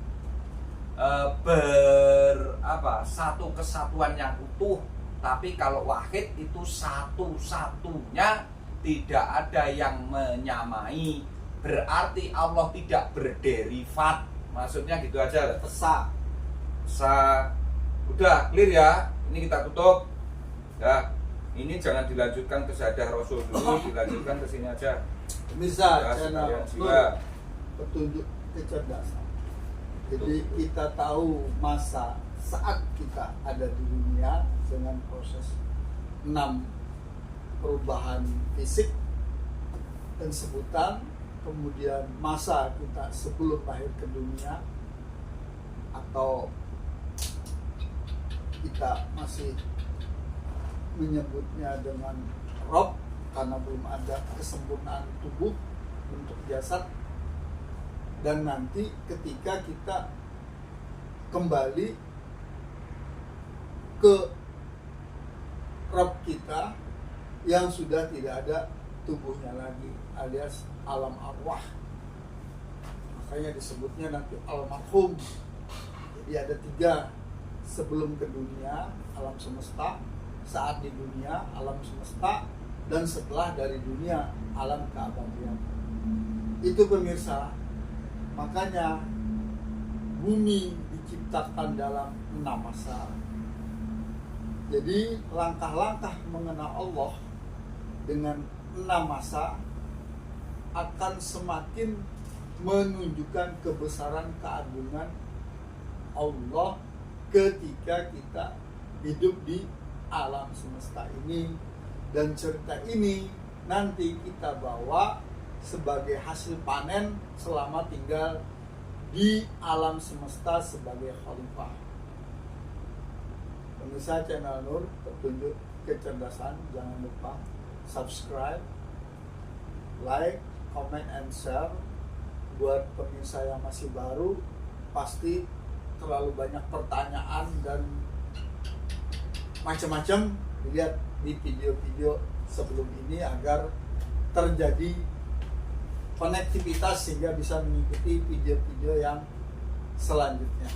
satu kesatuan yang utuh. Tapi kalau wahid itu satu-satunya, tidak ada yang menyamai. Berarti Allah tidak berderivat. Maksudnya gitu aja.
esa.
Udah clear ya. Ini kita tutup. Ya. Ini jangan dilanjutkan ke Sadah Rasul dulu, dilanjutkan ke sini aja.
Bisa
Ya,
channel
sekalian
Nur,
juga.
petunjuk kecerdasan. Jadi kita tahu masa saat kita ada di dunia dengan proses 6 perubahan fisik dan sebutan, kemudian masa kita sebelum lahir ke dunia, atau kita masih menyebutnya dengan Rob karena belum ada kesempurnaan tubuh bentuk jasad, dan nanti ketika kita kembali ke Rob kita yang sudah tidak ada tubuhnya lagi, alias alam arwah. Makanya disebutnya nanti almarhum. Jadi ada 3: sebelum ke dunia, alam semesta; saat di dunia, alam semesta; dan setelah dari dunia, alam keabadian. Itu pemirsa. Makanya bumi diciptakan dalam 6 masa. Jadi langkah-langkah mengenal Allah dengan 6 masa akan semakin menunjukkan kebesaran keagungan Allah ketika kita hidup di alam semesta ini. Dan cerita ini nanti kita bawa sebagai hasil panen selama tinggal di alam semesta sebagai khalifah. Pemirsa channel Nur, petunjuk kecerdasan, jangan lupa subscribe, like, comment, and share. Buat pemirsa yang masih baru, pasti terlalu banyak pertanyaan dan macam-macam, dilihat di video-video sebelum ini agar terjadi konektivitas sehingga bisa mengikuti video-video yang selanjutnya.